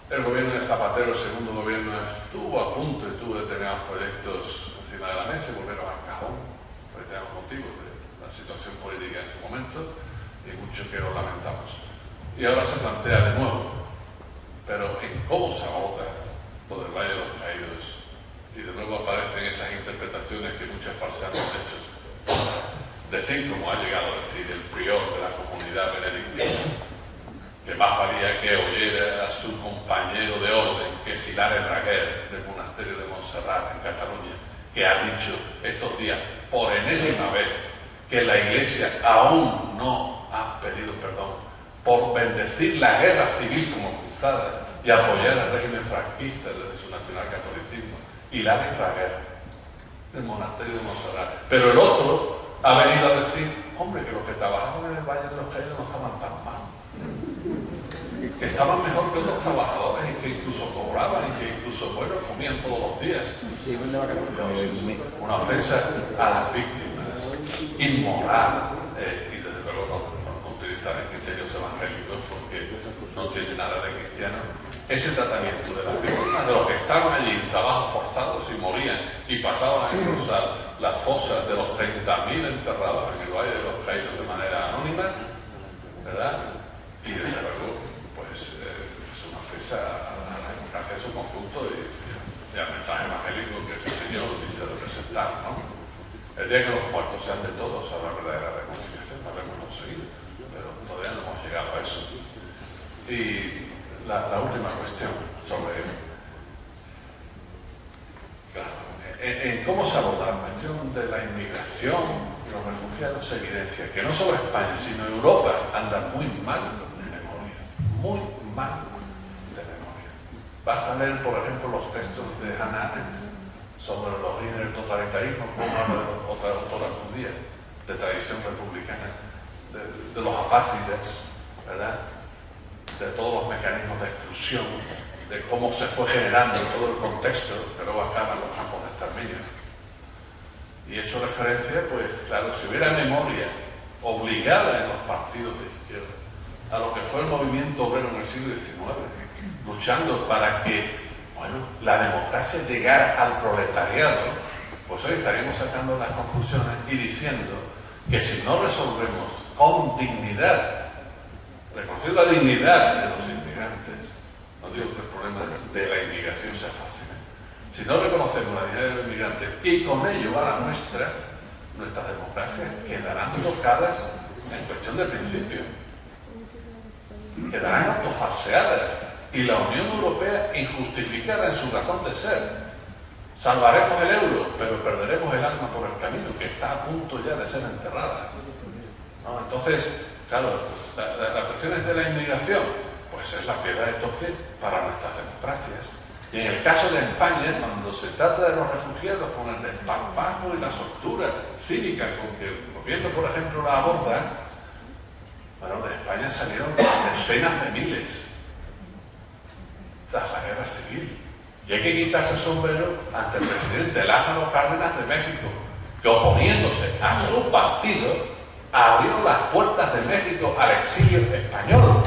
El gobierno de Zapatero, el segundo gobierno, estuvo a punto y tuvo determinados proyectos encima de la mesa y volvieron al cajón, por determinados motivos de la situación política en su momento, y mucho que lo lamentamos. Y ahora se plantea de nuevo, pero en cómo se aborda lo del Valle de los Caídos. Y de nuevo aparecen esas interpretaciones que muchos falsean los hechos. Decir, como ha llegado a decir el prior de la comunidad benedictina, que más valía que oyera a su compañero de orden, que es Hilaire Raguer, del monasterio de Montserrat, en Cataluña, que ha dicho estos días, por enésima vez, que la Iglesia aún no ha pedido perdón por bendecir la guerra civil como cruzada y apoyar al régimen franquista desde su nacionalcatolicismo. Hilaire Raguer, del monasterio de Montserrat. Pero el otro ha venido a decir, hombre, que los que trabajaban en el Valle de los Caídos no estaban tan mal, que estaban mejor que otros trabajadores y que incluso cobraban y que incluso, bueno, comían todos los días. Una ofensa a las víctimas, inmoral, y desde luego no utilizar el criterio evangélicos porque no tiene nada de cristiano. Ese tratamiento de las víctimas, de los que estaban allí en trabajos forzados y morían y pasaban a cruzar las fosas de los 30.000 enterrados en el Valle de los Caídos de manera anónima, ¿verdad? Y desde luego, pues es una ofensa a la democracia en su conjunto y al mensaje evangélico que ese Señor dice representar, ¿no? El día que los muertos sean de todos, habrá verdadera reconciliación, lo habremos conseguido, pero todavía no hemos llegado a eso. Y la última cuestión sobre en cómo se aborda la cuestión de la inmigración y los refugiados se evidencia que no solo España, sino Europa anda muy mal de memoria, muy mal de memoria. Basta leer, por ejemplo, los textos de Hannah Arendt sobre los orígenes del totalitarismo, como habla de otra autora judía de tradición republicana, de los apátridas, ¿verdad? De todos los mecanismos de exclusión, de cómo se fue generando todo el contexto que luego acaban los campos de exterminio. Y he hecho referencia, pues claro, si hubiera memoria obligada en los partidos de izquierda a lo que fue el movimiento obrero en el siglo XIX, luchando para que, bueno, la democracia llegara al proletariado, pues hoy estaríamos sacando las conclusiones y diciendo que si no resolvemos con dignidad, reconocer la dignidad de los inmigrantes, no digo que el problema de la inmigración sea fácil, si no reconocemos la dignidad de los inmigrantes y con ello a la nuestras democracias quedarán tocadas en cuestión de principio, quedarán autofalseadas y la Unión Europea injustificada en su razón de ser. Salvaremos el euro, pero perderemos el alma por el camino, que está a punto ya de ser enterrada, ¿no? Entonces, claro, las cuestiones de la inmigración, pues es la piedra de toque para nuestras democracias. Y en el caso de España, cuando se trata de los refugiados, con el desparpajo y la soltura cívica con que el gobierno, por ejemplo, la aborda, bueno, de España salieron decenas de miles tras la guerra civil. Y hay que quitarse el sombrero ante el presidente Lázaro Cárdenas de México, que oponiéndose a su partido, abrió las puertas de México al exilio español.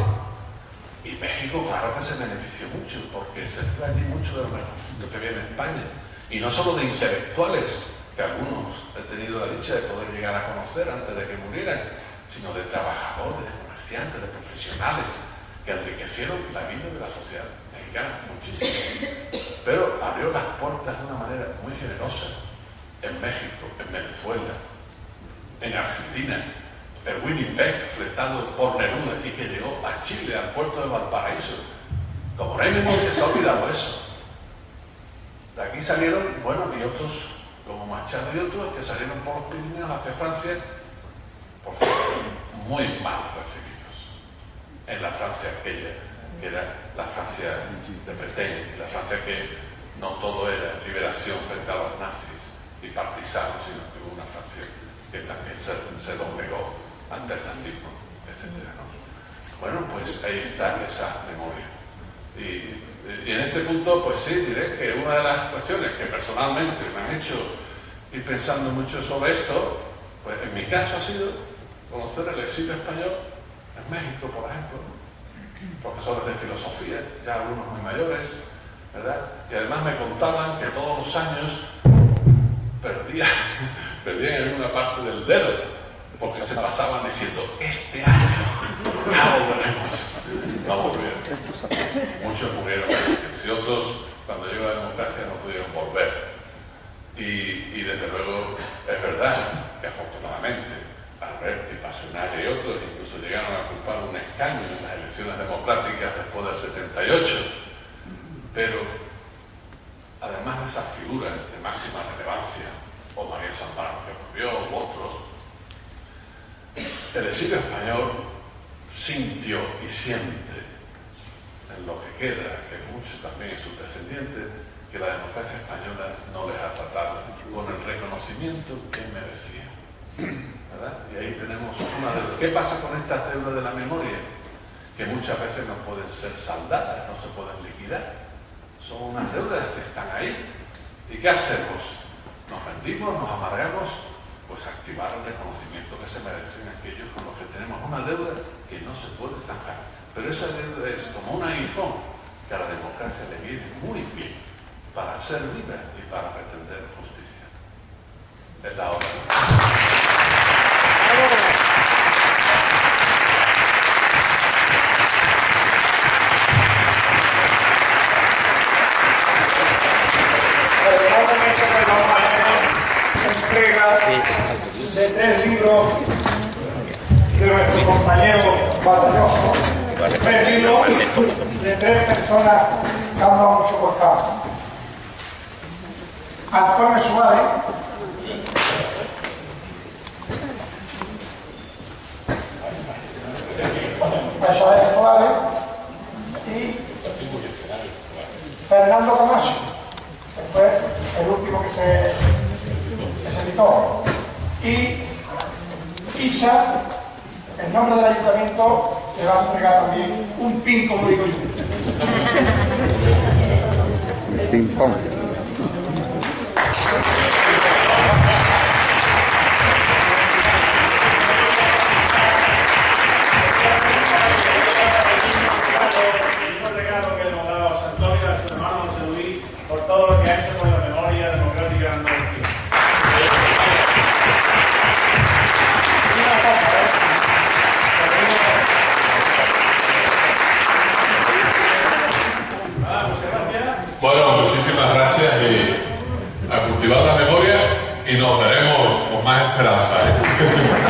Y México, claro que se benefició mucho, porque se fue allí mucho de lo que viene en España. Y no solo de intelectuales, que algunos he tenido la dicha de poder llegar a conocer antes de que murieran, sino de trabajadores, de comerciantes, de profesionales, que enriquecieron la vida de la sociedad mexicana muchísimo. Pero abrió las puertas de una manera muy generosa en México, en Venezuela, en Argentina. El Winnipeg, fletado por Neruda y que llegó a Chile, al puerto de Valparaíso. Como no hay memoria, se ha olvidado eso. De aquí salieron, bueno, y otros, como Machado y otros, que salieron por los Pirineos hacia Francia, por cierto, muy mal recibidos. En la Francia aquella, que era la Francia de Pétain, la Francia que no todo era liberación frente a los nazis y partisanos, sino que hubo una Francia que también se doblegó ante el nazismo, etc. ¿no? Bueno, pues ahí está esa memoria. Y en este punto, pues sí, diré que una de las cuestiones que personalmente me han hecho ir pensando mucho sobre esto, pues en mi caso ha sido conocer el exilio español en México, por ejemplo, profesores de filosofía, ya algunos muy mayores, ¿verdad? Que además me contaban que todos los años perdían en una parte del dedo, porque se pasaban diciendo, este año ya volveremos. No volvieron. Muchos murieron, y otros, cuando llegó la democracia, no pudieron volver. Y desde luego, es verdad que afortunadamente, Alberti, Pasionaria y otros incluso llegaron a ocupar un escaño en las elecciones democráticas después del 78. Pero, además de esas figuras de máxima relevancia, o María Zambrano que murió, u otros, el exilio español sintió y siente en lo que queda, que mucho también en sus descendientes, que la democracia española no les ha tratado con el reconocimiento que merecía. ¿Verdad? Y ahí tenemos una deuda. ¿Qué pasa con estas deudas de la memoria? Que muchas veces no pueden ser saldadas, no se pueden liquidar. Son unas deudas que están ahí. ¿Y qué hacemos? ¿Nos rendimos, nos amargamos? Pues activar el reconocimiento que se merecen aquellos con los que tenemos una deuda que no se puede zanjar. Pero esa deuda es como un aguijón que a la democracia le viene muy bien para ser libre y para pretender justicia. Es la hora. Entrega de 3 libros de nuestro compañero batalloso, 3 libros de 3 personas que han dado mucho por cabo. Antonio Suárez, y Fernando Camacho, que fue el último que se editó. Y Isa, en nombre del ayuntamiento, le va a entregar también un pin, como digo yo. Ping pong. Un regalo que le hemos dado a José Antonio y a su hermano José Luis por todo lo que ha hecho con la memoria democrática de Andalucía. Bueno, muchísimas gracias y a cultivar la memoria y nos veremos con más esperanza, ¿eh?